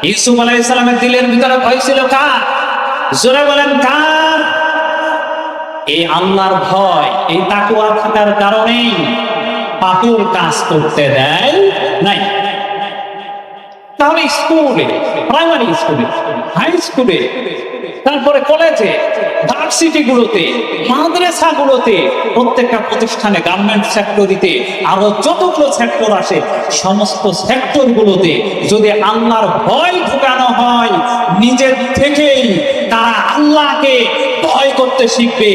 [SPEAKER 1] ইউসুফ আলাইহিস সালামের দিলের ভিতরে ভয় ছিল কার? জোরে বলেন কার? এই আল্লাহর ভয়, এই তাকওয়া থাকার কারণেই পাপের কাজ করতে দেয় নাই। তাহলে স্কুলে, প্রাইমারি স্কুলে, হাই স্কুলে, তারপরে কলেজে, ভার্সিটি গুলোতে, মাদ্রাসা গুলোতে, প্রত্যেকটা প্রতিষ্ঠানে, গার্মেন্ট সেক্টরিতে, আরো যতগুলো সেক্টর আসে, সমস্ত সেক্টর গুলোতে যদি আল্লাহর ভয় ঢুকানো হয়, নিজের থেকেই তারা আল্লাহকে ভয় করতে শিখবে।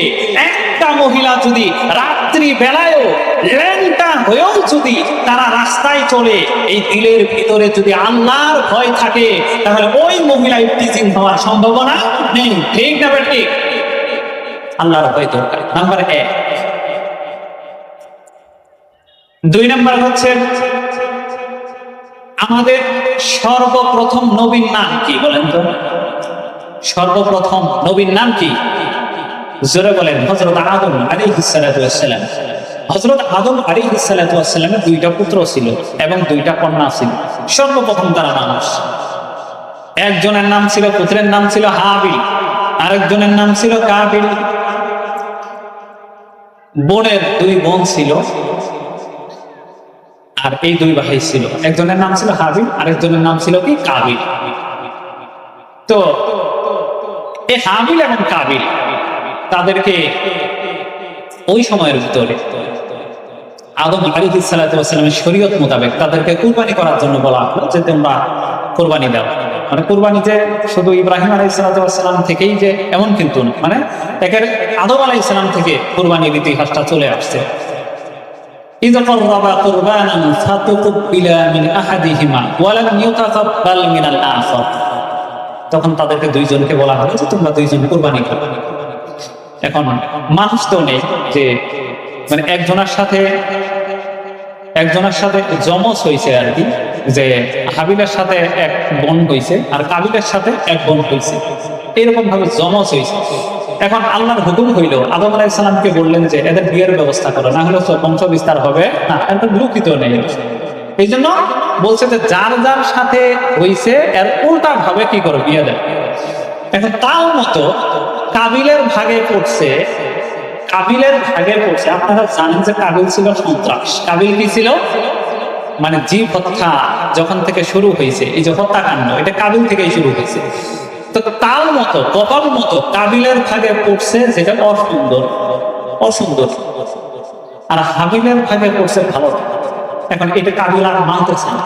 [SPEAKER 1] একটা মহিলা যদি রাত্রি বেলায়ও ল্যাংটা হয়েও যদি তারা রাস্তায় চলে, এই দিলের ভিতরে যদি আল্লাহর ভয় থাকে, তাহলে ওই মহিলা ইফতিজিং হওয়ার সম্ভাবনা নেই। ঠিক না ঠিক? আল্লাহর ভয় দরকার, নাম্বার 1। 2 নাম্বার হচ্ছে আমাদের সর্বপ্রথম নবীর নাম কি বলেন তো? সর্বপ্রথম নবীর নাম কি? জোরে বলেন। হযরত আদম আলাইহিস সালাতু ওয়াস সালাম। হযরত আদম আলাইহিস সালাতু ওয়াস সালামের 2টা পুত্র ছিল এবং 2টা কন্যা ছিল। সর্বপ্রথম তারা মানুষ। একজনের নাম ছিল, পুত্রের নাম ছিল হাবিল, আরেকজনের নাম ছিল কাবিল। বোনের 2 বোন ছিল, আর এই 2 ভাই ছিল। একজনের নাম ছিল হাবিল, আরেকজনের নাম ছিল কি? কাবিল। তো এই হাবিল এবং কাবিল তাদেরকে ওই সময়ের ভিতরে আদম আলাইহিস সালাতু ওয়াস সালামের শরীয়ত মোতাবেক তাদেরকে কুরবানি করার জন্য বলা হলো যে তোমরা কুরবানি দাও। মানে কুরবানি যে শুধু ইব্রাহিম আলাইহিস সালাতু ওয়াস সালাম থেকেই যে এমন কিন্তু না, মানে একের আদম আলাইহিস সালাম থেকে কুরবানির ইতিহাসটা চলে আসছে। ইযা ক্বাররাবা কুরবানান ফাতুকবিলা মিন আহাদিহিমা ওয়া লাম ইউতাকাব্বাল মিনাল আখার। তখন তাদেরকে 2 জনকে বলা হলো যে তোমরা 2 জন কুরবানি করো। এখন মানুষ তো নেই যে মানে একজনের সাথে জমজ হয়েছে আর কি, যে হাবিলের সাথে এক বোন হয়েছে আর কাবিলের সাথে এক বোন হয়েছে, এরকম ভাবে জমজ হয়েছে। এখন আল্লাহর হুকুম হইল, আদম আলাইহিস সালামকে বললেন যে এদের বিয়ের ব্যবস্থা করো, না হলে বংশ বিস্তার হবে না। এটা লুকিত নেই, এই জন্য বলছে যে যার যার সাথে হইছে এর উল্টা ভাবে কি করো, বিয়ে দেয়। এখন তার মতো কাবিলের ভাগে পড়ছে, আপনারা জানেন যে কাবিল ছিল সন্ত্রাস। কাবিল কি ছিল? মানে জীব হত্যা যখন থেকে শুরু হয়েছে, এই যে হত্যাকাণ্ড, এটা কাবিল থেকেই শুরু হয়েছে। তো তার মতো কপাল মতো কাবিলের ভাগে পড়ছে যেটা অসুন্দর, আর হাবিলের ভাগে পড়ছে ভালো। এখন এটা কাবিল আর মানতেছে না।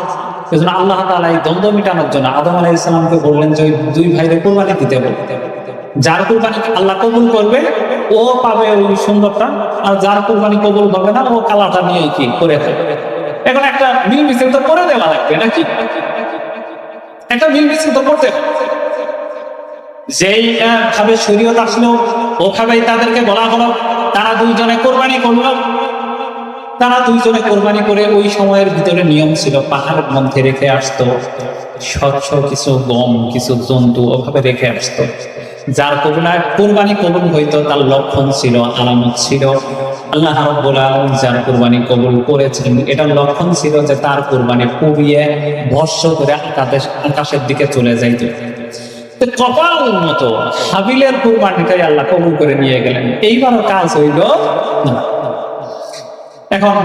[SPEAKER 1] সেজন্য আল্লাহ তাআলা এই দ্বন্দ্ব মিটানোর জন্য আদম আলাইহিস সালামকে বললেন যে 2 ভাইরে কুরবানি দিতে বলতে। যার কুরবানি আল্লাহ কবুল করবে ও পাবে ওই সুন্দরটা, আর যার কুরবানি কবুল হবে না ও কালাটা নিয়ে কি করে ফেলবে। এখন একটা মিল মিছিল তো করে দেওয়া লাগবে নাকি? একটা মিল মিছিল তো করতে হবে। যেই ভাবে শরীয়ত আসলো ওভাবেই তাদেরকে বলা হলো। তারা 2 জনে কোরবানি করলো। তারা 2 জনে কোরবানি করে ওই সময়ের ভিতরে নিয়ম ছিল পাহাড়ের মধ্যে রেখে আসতো স্বচ্ছ কিছু গম, কিছু জন্তু ওভাবে রেখে আসতো। যার কোরবানি কবুল হইতো তার লক্ষণ ছিল, আলামত ছিল। আল্লাহ রাব্বুল আলামিন যার কোরবানি কবুল করেছেন এটার লক্ষণ ছিল যে তার কোরবানি পুড়িয়ে ভস্ম করে আকাশের দিকে চলে যাইত। কপাল মতো হাবিলের কোরবানিটাই আল্লাহ কবুল করে নিয়ে গেলেন। এইবারও কাজ হইল না। এখন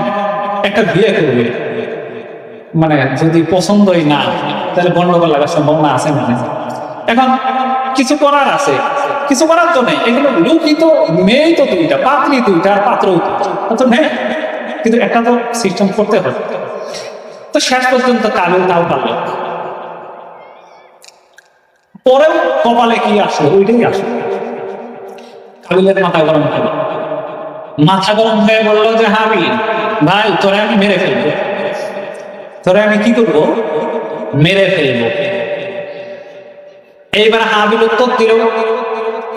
[SPEAKER 1] একটা বিয়ে করবে, মানে যদি পছন্দই না তাহলে গন্ডগোল লাগার সম্ভাবনা আছে। মানে এখন কিছু করার আছে, কিছু করার তো নেই। এগুলো লুকিত, মেয়েই তো 2টা, পাত্রী 2টা, পাত্র তো নেই, কিন্তু একটা তো সিস্টেম করতে হবে। তো শেষ পর্যন্ত কাবিল তাও পারল। পরেও কপালে কি আসলো, ওইটাই আসলো। কাবিলের মাথা গরম হয়ে বললো যে হাবিল ভাই, তোরে আমি মেরে ফেলবো। তোরে আমি কি করবো? মেরে ফেলবো। এইবার হাবিল উত্তর দিল।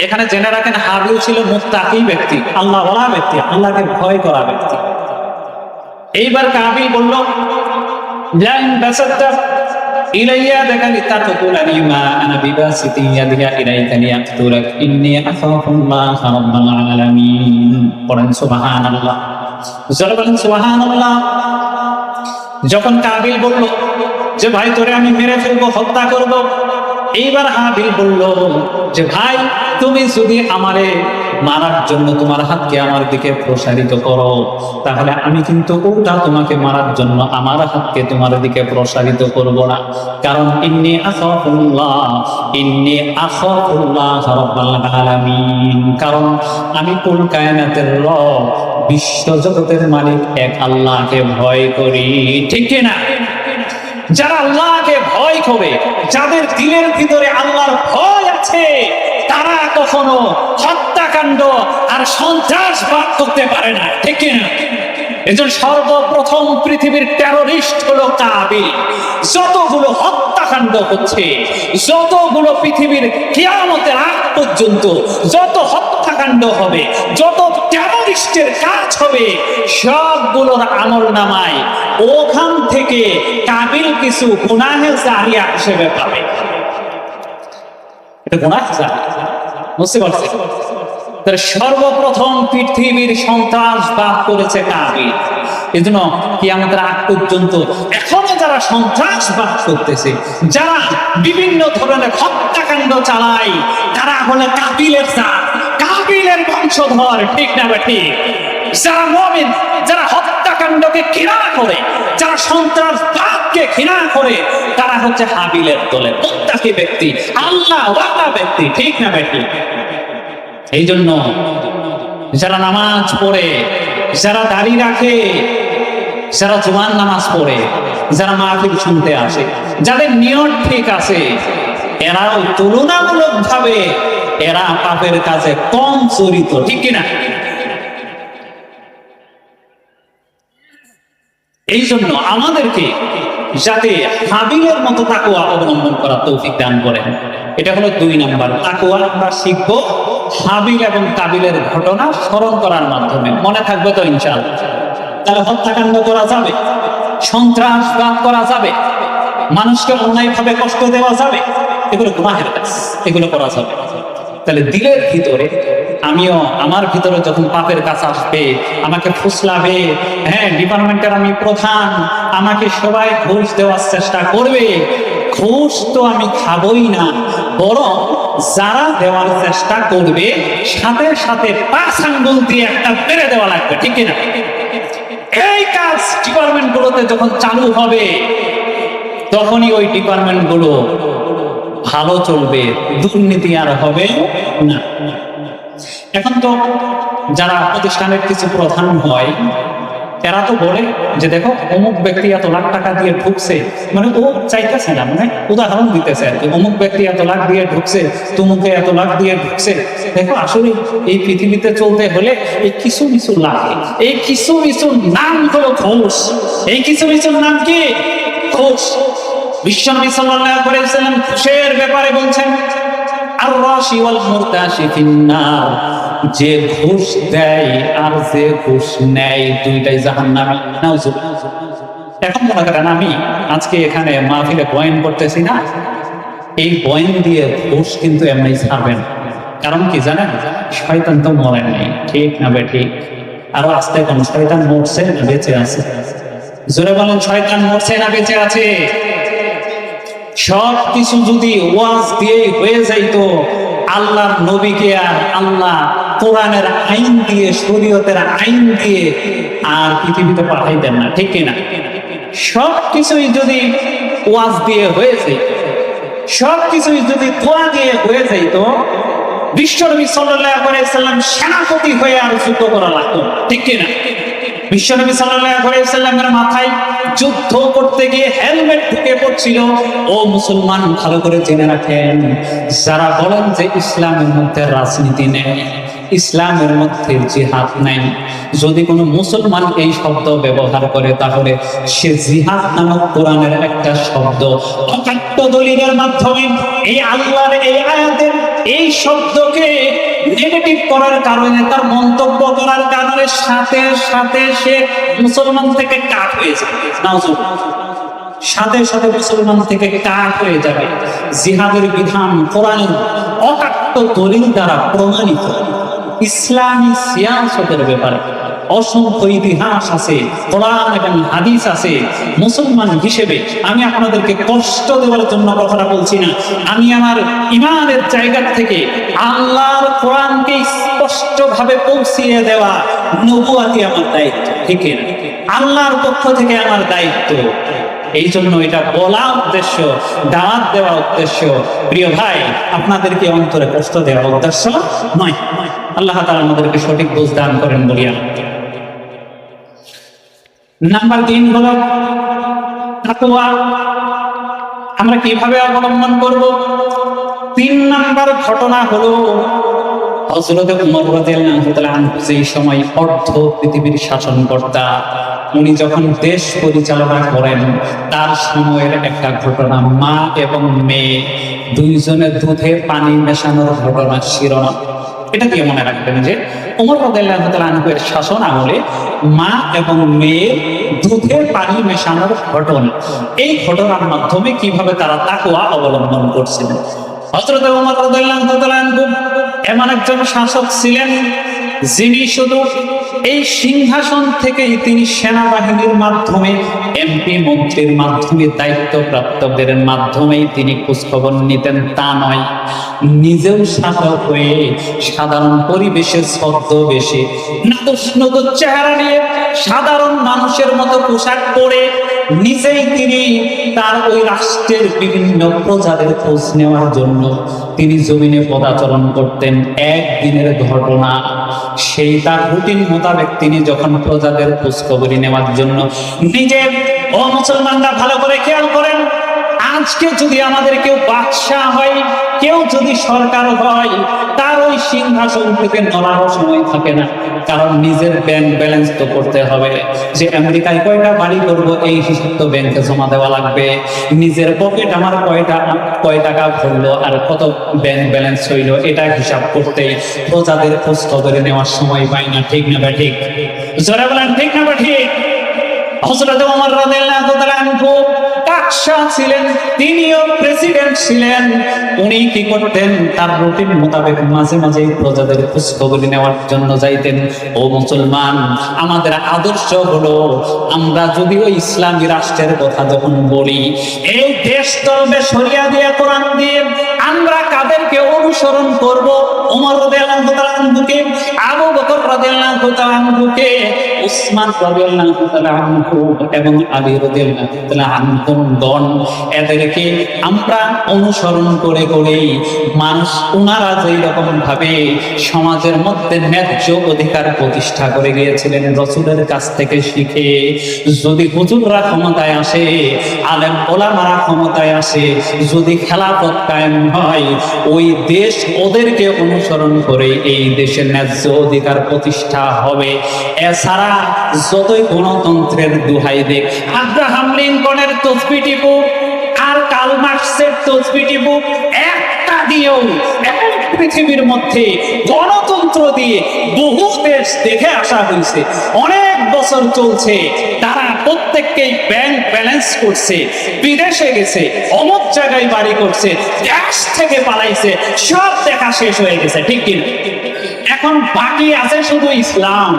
[SPEAKER 1] এখানে জেনে রাখেন হাবিল ছিল মুত্তাকি ব্যক্তি, আল্লাহওয়ালা ব্যক্তি, আল্লাহকে ভয় করা ব্যক্তি। এইবার কাবিল বলল জাইন বাসাতা ইলাইয়া দাকালি তাকতুলানি মা আনা বিবাসিতি ইয়াদিয়া ইলাইকা লিয়াকতুলাক ইন্নী আখাফুল্লাহ রাব্বাল আলামিন। পড়েন সুবহানাল্লাহ, জোরে বলেন সুবহানাল্লাহ। যখন কাবিল বলল যে ভাই তোরে আমি মেরে ফেলবো, হত্যা করব, এইবার হাবিল বলল যে ভাই, তুমি যদি আমারে মারার জন্য তোমার হাতকে আমার দিকে প্রসারিত করো, তাহলে আমি কিন্তু ওটা তোমাকে মারার জন্য আমার হাতকে তোমার দিকে প্রসারিত করব না। কারণ ইন্নী আখাফুল্লাহ রাব্বাল আলামিন, কারণ আমি কুল কায়নাতের রব, বিশ্ব জগতের মালিক এক আল্লাহকে ভয় করি। ঠিক কি না? যারা আল্লাহকে ভয় করে, যাদের দিলের ভিতরে আল্লাহর ভয় আছে, তারা কখনো হত্যাকাণ্ড আর সন্ত্রাসবাদ করতে পারে না। ঠিক না? এজন্য সর্বপ্রথম পৃথিবীর টেররিস্ট হলো কাবিল। যতগুলো হত্যাকাণ্ড হচ্ছে, যতগুলো পৃথিবীর কিয়ামতের আগ পর্যন্ত যত হত্যাকাণ্ড হবে, যত টেররিস্টের কাজ হবে, সবগুলোর আমলনামায় ওখান থেকে কাবিল কিছু গুনাহে জারিয়া হিসেবে পাবে। এটা গুনাহে জারিয়া, বুঝতে পারছেন? সর্বপ্রথম পৃথিবীর সন্ত্রাসবাদ করেছে কাবিল। এই জন্য কিয়ামতের আগ পর্যন্ত এখনো যারা সন্ত্রাসবাদ করতেছে, যারা বিভিন্ন ধরনের হত্যাকাণ্ড চালায়, তারা হলো কাবিলের জাত, কাবিলের বংশধর। ঠিক না ঠিক? যারা মুমিন, যারা হত্যাকাণ্ডকে ঘৃণা করে, যারা সন্ত্রাসবাদকে ঘৃণা করে, তারা হচ্ছে হাবিলের দলের মুত্তাকি ব্যক্তি, আল্লাহ ওয়ালা ব্যক্তি। ঠিক না ঠিক? এই জন্য যারা নামাজ পড়ে, যারা দাড়ি রাখে, যারা জুমার নামাজ পড়ে, যারা মাহফিল শুনতে আসে, যাদের নিয়ত ঠিক আছে, এরাও তুলনামূলকভাবে এরা পাপের কাজে কম জড়িত। ঠিক কিনা? এই জন্য আমাদেরকে যাতে হাবিলের মতো তাকওয়া অবলম্বন করা তৌফিক দান করেন। এটা হলো 2 নাম্বার। তাকওয়া আমরা শিখব হাবিল এবং কাবিলের ঘটনা স্মরণ করার মাধ্যমে। মনে থাকবে তো ইনশাআল্লাহ? তাহলে হত্যাকাণ্ড করা যাবে, সন্ত্রাসবাদ করা যাবে, মানুষকে অন্যায়ভাবে কষ্ট দেওয়া যাবে, এগুলো গুনাহের কাজ, এগুলো করা যাবে। তাহলে দিলের ভিতরে আমিও, আমার ভিতরে যখন পাপের কাজ আসবে, আমাকে ফুসলাবে, হ্যাঁ ডিপার্টমেন্টের আমি প্রধান, আমাকে সবাই ঘুষ দেওয়ার চেষ্টা করবে, ঘুষ তো আমি খাবই না, বরং যারা দেওয়ার চেষ্টা করবে সাথে সাথে 5 আঙ্গুল দিয়ে একটা পেরে দেওয়া লাগবে। ঠিক না? এই কাজ ডিপার্টমেন্ট গুলোতে যখন চালু হবে, তখনই ওই ডিপার্টমেন্ট গুলো ভালো চলবে, দুর্নীতি আর হবে না। এখন তো যারা প্রতিষ্ঠানের কিছু প্রধান হয়, এরা তো বলে যে দেখো অমুক ব্যক্তি এত লাখ টাকা দিয়ে ঢুকছে, মানে ও চাইতেছে না, মানে উদাহরণ দিতেছে আর কি, অমুক ব্যক্তি এত লাখ দিয়ে ঢুকছে, তুমুকে এত লাখ দিয়ে ঢুকছে। দেখো আসলে এই পৃথিবীতে চলতে হলে এই কিছু কিছু লাগে, এই কিছু কিছু নাম হলো ঘুষ। এই কিছু কিছুর নাম কি? ঘুষ। বিশ্বনবী সাল্লাল্লাহু আলাইহি ওয়াসাল্লাম ঘুষের ব্যাপারে বলছেন, আর রাশি ওয়াল মুরতাশি ফিন্নার, যে ঘুষ দেয় আর যে ঘুষ নেয় দুইটাই জাহান্নামী। নাউজুবিল্লাহ। এখন মনে করেন আমি আজকে এখানে মাহফিলে বয়ান করতেছি না, এই বয়ান দিয়ে ঘুষ কিন্তু এমনি ছাড়বেন। কারণ কি জানেন? শয়তান তো মরে নাই। ঠিক না ঠিক? আরো আস্তে কোন শয়তান মরছে না বেঁচে আছে? জোরে বলেন, শয়তান মরছে না বেঁচে আছে? সব কিছু যদি ওয়াজ দিয়ে হয়ে যাইতো, আল্লাহর নবীকে আর আল্লাহ কোরআনের আইন দিয়ে, শরীয়তের আইন দিয়ে আর পৃথিবীতে পাঠাইতেন না। ঠিক কিনা? সব কিছুই যদি ওয়াজ দিয়ে হয়ে যাইত, সব কিছুই যদি দোয়া দিয়ে হয়ে যাইতো, বিশ্বনবী সাল্লাল্লাহু আলাইহি ওয়াসাল্লাম সেনাপতি হয়ে আর যুদ্ধ করা লাগতো। ঠিক কিনা? বিশ্বনবী সাল্লাল্লাহু আলাইহি ওয়াসাল্লামের মাথায় যুদ্ধ করতে গিয়ে হেলমেট ঢুকে পড়ছিল। ও মুসলমান, ভালো করে জেনে রাখেন, যারা বলেন যে ইসলামের মধ্যে রাজনীতি নেই, ইসলামের মধ্যে জিহাদ নাই, যদি কোনো মুসলমান এই শব্দ ব্যবহার করে, তাহলে সে জিহাদ নামক কোরআনের একটা শব্দ অকাট্য দলিলের মাধ্যমে এই আল্লাহর এই আয়াতের এই শব্দকে নেগেটিভ করার কারণে, তার মন্তব্য করার কারণে সাথে সাথে সে মুসলমান থেকে কাট হয়ে যাবে। নাউজুবিল্লাহ। সাথে সাথে মুসলমান থেকে কাট হয়ে যাবে। জিহাদের বিধান কোরআনের অকাট্য দলিল দ্বারা প্রমাণিত, ইসলামী সিয়াসতের ব্যাপারে। অসংখ্য ইতিহাস আছে, কোরআন এবং হাদিস আছে। মুসলমান হিসেবে আমি আপনাদেরকে কষ্ট দেওয়ার জন্য কথাটা বলছি না, আমি আমার ইমানের জায়গা থেকে আল্লাহর কোরআনকে স্পষ্টভাবে পৌঁছিয়ে দেওয়া নবুয়াতি আমার দায়িত্ব, ঠিক না? আল্লাহর পক্ষ থেকে আমার দায়িত্ব। এই জন্য এটা বলা উদ্দেশ্য, দাওয়াত দেওয়া উদ্দেশ্য। প্রিয় ভাই, আপনাদেরকে অন্তরে কষ্ট দেওয়া উদ্দেশ্য নয়। আল্লাহ তাআলা আমাদেরকে সঠিক বুঝ দান করেন বলিয়া। নাম্বার 3 হলো তাকওয়া। আমরা কিভাবে অবলম্বন করব? 3 নাম্বার ঘটনা হলো হযরত ওমর রাদিয়াল্লাহু তাআলা আনহু যেই সময় অর্ধ পৃথিবীর শাসনকর্তা, উনি যখন দেশ পরিচালনা করেন, তার সময়ের একটা ঘটনা, মা এবং মেয়ে দুইজনের দুধে পানি মেশানোর ঘটনা শিরোনাম। এটা দিয়ে মনে রাখবেন যে ওমর রাদিয়াল্লাহু তাআলা আনহুর শাসন আমলে মা এবং মেয়ে দুধে পানি মেশানোর ঘটনা, এই ঘটনার মাধ্যমে কিভাবে তারা তাকওয়া অবলম্বন করছিলেন। হযরত ওমর রাদিয়াল্লাহু তাআলা আনহু এমন একজন শাসক ছিলেন যিনি শুধু এই সিংহাসন থেকেই তিনি সেনাবাহিনীর মাধ্যমে, এমপি মন্ত্রীর মাধ্যমে, দায়িত্বপ্রাপ্তদের মাধ্যমেই তিনি খোঁজখবর নিতেন তা নয়, নিজেও শাসক হয়ে সাধারণ পরিবেশে ছদ্মবেশে নাদুস নদুস চেহারা নিয়ে সাধারণ মানুষের মতো পোশাক পরে নিজেই তিনি তার ওই রাষ্ট্রের বিভিন্ন প্রজাদের খোঁজ নেওয়ার জন্য তিনি জমিনে পদাচরণ করতেন। একদিনের ঘটনা, সেই তার রুটিন মোতাবেক তিনি যখন প্রজাদের খোঁজখবরি নেওয়ার জন্য নিজে, ও মুসলমানরা ভালো করে খেয়াল করেন, আজকে যদি আমাদের কেউ বাদশাহ হয়, কেউ যদি সরকার হয়, তার ওই সিংহাসন থেকে নড়ারও সময় থাকে না, কারণ নিজের ব্যাংক ব্যালেন্স তো করতে হবে। যে আমেরিকায় কয়টা বাড়ি করবো এই হিসাব তো ব্যাংকে জমা দেওয়া লাগবে, নিজের পকেট আমার কয় টাকা ভরলো আর কত ব্যাংক ব্যালেন্স হইলো, এটা হিসাব করতে প্রজাদের খোঁজ খবরে নেওয়ার সময় পাই না। ঠিক না বা ঠিক? জোরে বলেন ঠিক না বা ঠিক? হযরত ওমর রাদিয়াল্লাহু তাআলা আনহু বাদশাহ ছিলেন, তিনিও প্রেসিডেন্ট ছিলেন। উনি কি করতেন? তার রুটিন মোতাবেক মাঝে মাঝে প্রজাদের খোঁজ খবর নেওয়ার জন্য যাইতেন। ও মুসলমান, আমাদের আদর্শ হলো, আমরা যদিও ইসলামী রাষ্ট্রের কথা যখন বলি, এই দেশ চলবে শরিয়া দিয়ে, কোরআন দিয়ে, আমরা কাদেরকে অনুসরণ করব? ওমর রাদিয়াল্লাহু তাআলা আনহুকে, আবু বকর রাদিয়াল্লাহু তাআলা আনহুকে, উসমান রাদিয়াল্লাহু তাআলা আনহু এবং আলী রাদিয়াল্লাহু তাআলা আনহুগণ, এদেরকে আমরা অনুসরণ করে করেই মানুষ, ওনারা যেই রকম ভাবে সমাজের মধ্যে ন্যায্য অধিকার প্রতিষ্ঠা করে গিয়েছিলেন রাসূলের কাছ থেকে শিখে, যদি হুজুররা ক্ষমতায় আসে, আলেম ওলামারা ক্ষমতায় আসে, যদি খেলাফত কায়েম হয়, ওই দেশ ওদেরকে অনুসরণ করে এই দেশের ন্যায্য অধিকার প্রতিষ্ঠা হবে। এছাড়া যতই গণতন্ত্রের দোহাই দেখ, আব্রাহাম লিঙ্কনের তসবিহ টিপুক আর কার্ল মার্কসের তসবিহ টিপুক, একটা দিয়েও এখন পৃথিবীর মধ্যে গণতন্ত্র দিয়ে বহু দেশ দেখে আসা হয়েছে, অনেক বছর চলছে, তারা প্রত্যেককেই ব্যাংক ব্যালেন্স করছে, বিদেশে গেছে, অমুক জায়গায় বাড়ি করছে, দেশ থেকে পালাইছে, সব দেখা শেষ হয়ে গেছে। ঠিক কিনা? এখন বাকি আছে শুধু ইসলাম,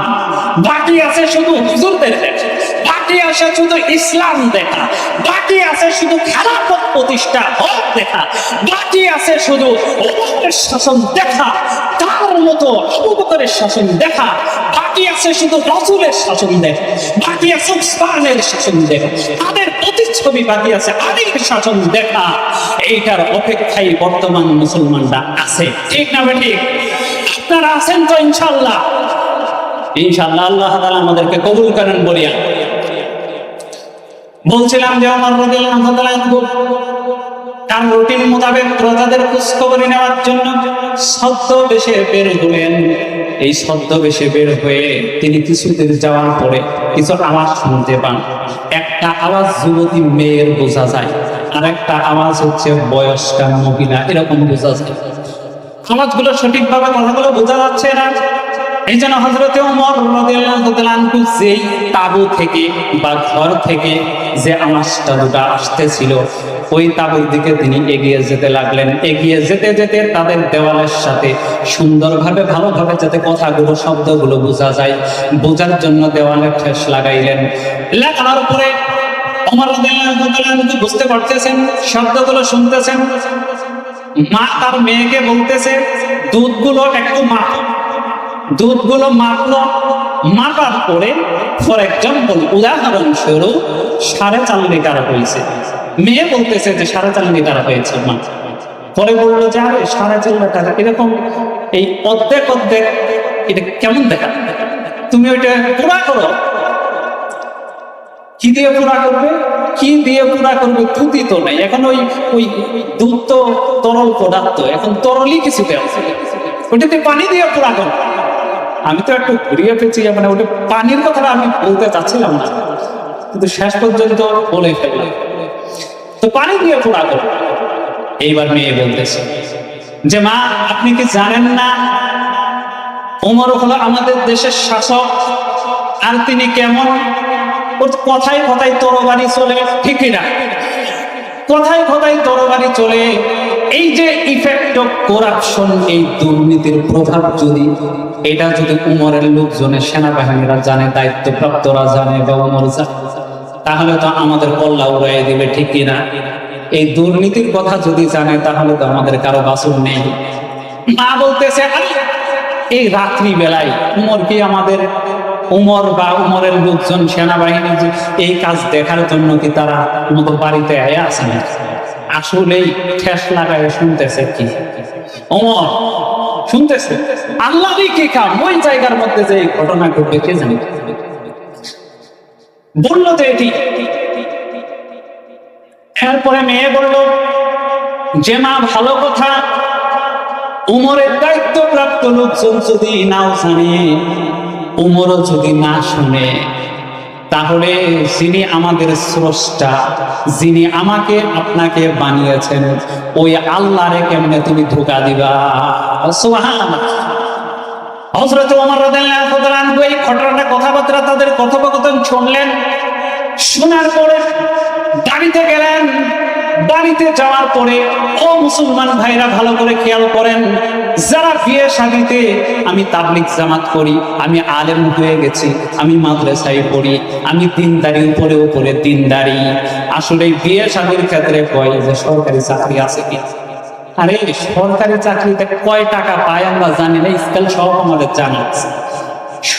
[SPEAKER 1] বাকি আছে শুধু হুজুরদের দেখা, বাকি আছে শুধু ইসলাম দেখা, বাকি আছে শুধু খেলাফত প্রতিষ্ঠা হক দেখা, বাকি আছে শুধু ওমরের শাসন দেখা, তার মতো আবু বকরের শাসন দেখা, বাকি আছে শুধু রাসূলের শাসন দেখা, বাকি আছে উসমানের শাসন দেখা, তাদের প্রতিচ্ছবি বাকি আছে, আলীর শাসন দেখা। এইটার অপেক্ষায় বর্তমান মুসলমানরা আছে। ঠিক না ঠিক? আপনারা আছেন তো ইনশাআল্লাহ? ইনশাআল্লাহ আল্লাহ তাআলা আমাদেরকে কবুল করেন বলিয়া। বলছিলাম যে ওমর রাদিয়াল্লাহু তাআলা আনহু তার রুটিন মোতাবেক প্রজাদের খোঁজ খবর নেওয়ার জন্য ছদ্মবেশে বের হলেন। এই ছদ্মবেশে বের হয়ে তিনি কিছুদিন যাওয়ার পরে কিছু আওয়াজ শুনতে পান। একটা আওয়াজ যুবতী মেয়ের বোঝা যায়, আর একটা আওয়াজ হচ্ছে বয়স্কা মহিলা, এরকম বোঝা যায়। আওয়াজগুলো সঠিকভাবে কথাগুলো বোঝা যাচ্ছে না, এই জন্য হযরতে ওমর রাদিয়াল্লাহু তাআলা আনহু যেই তাবু থেকে বা ঘর থেকে যে আওয়াজটা দুটা আসতেছিল, ওই তাবুর দিকে তিনি এগিয়ে যেতে লাগলেন। এগিয়ে যেতে যেতে তাদের দেওয়ালের সাথে সুন্দরভাবে ভালোভাবে যাতে কথাগুলো শব্দগুলো বোঝা যায়, বোঝার জন্য দেওয়ালে ঠেস লাগাইলেন। লাগানোর পরে ওমর রাদিয়াল্লাহু তাআলা আনহু বুঝতে পারতেছেন, শব্দগুলো শুনতেছেন। মা তার মেয়েকে বলতেছে দুধগুলো একটু মাপো। দুধগুলো মাপলো, মাপার পরে ফর এক্সাম্পল উদাহরণস্বরূপ 4.5 লিটার হয়েছে। মেয়ে বলতেছে যে 4.5 লিটার হয়েছে মা। পরে বললো যে আরে 4.5 লিটার এরকম এই অর্ধেক অর্ধেক, এটা কেমন দেখা, তুমি ওইটা পুরা করো। কি দিয়ে পুরা করবে? কি দিয়ে পুরা করবে? দুধই তো নাই এখন, ওই ওই দুধ তো তরল পদার্থ, এখন তরলই কিছুতে আছে, ওইটাতে পানি দিয়ে পুরা করবে। আমি তো একটু ঘুরিয়ে পেয়েছি, মানে ওটা পানির কথাটা আমি বলতে চাচ্ছিলাম না, কিন্তু শেষ পর্যন্ত বলে ফেললাম। তো পানি দিয়ে পোড়া করো। এইবার মেয়ে বলতেছে যে মা আপনি কি জানেন না ওমর হলো আমাদের দেশের শাসক, আর তিনি কেমন? কথায় কথায় তরবারি চলে, ঠিক না? কথায় কথায় তরবারি চলে। এই যে ইফেক্ট অফ করাপশন, এই দুর্নীতির প্রভাব এটা যদি উমরের লোকজনের সেনাবাহিনীরা জানে, দায়িত্বপ্রাপ্তরা জানে বা উমর জানে, তাহলে তো আমাদের কল্লা উড়াই দিবে, ঠিক কিনা? এই দুর্নীতির কথা যদি জানে তাহলে তো আমাদের কারো বাসন নেই। মা বলতেছে এই রাত্রি বেলায় উমর কি আমাদের, উমর বা উমরের লোকজন সেনাবাহিনী এই কাজ দেখার জন্য কি তারা আমাদের বাড়িতে আয়া আছে না? আসলেই ঠেস লাগায় শুনতেছে কি ওমর, শুনতেছে আল্লাহরই কি কাম, ওই জায়গার মধ্যে যে ঘটনা ঘটবে কে জানে। বললো যে এটি। এরপরে মেয়ে বলল যে মা ভালো কথা, উমরের দায়িত্বপ্রাপ্ত লোকজন যদি নাও জানে, উমরও যদি না শুনে, তাহলে যিনি আমাদের স্রষ্টা, যিনি আমাকে আপনাকে বানিয়েছেন, ওই আল্লাহরে কেমনে তুমি ধোঁকা দিবা? সুবহানাল্লাহ। হযরত ওমর রাদিয়াল্লাহু তাআলা আনহু এই ঘটনাটা, কথাবার্তা, তাদের কথোপকথন শুনলেন। শোনার পরে বাড়িতে গেলেন। বাড়িতে যাওয়ার পরে ও মুসলমান ভাইরা ভালো করে খেয়াল করেন, যারা বিয়ে শাদীতে, আমি তাবলীগ জামাত করি, আমি আলেম হয়ে গেছি, আমি মাদ্রাসায় পড়ি, আমি দিনদারি উপরে উপরে দিনদারি, আসলে বিয়ে শাদীর ক্ষেত্রে কয় যে সরকারি চাকরি আছে কি? আরে সরকারি চাকরিতে কয় টাকা পায় আমরা জানি না, স্কেল সব আমাদের জানা আছে।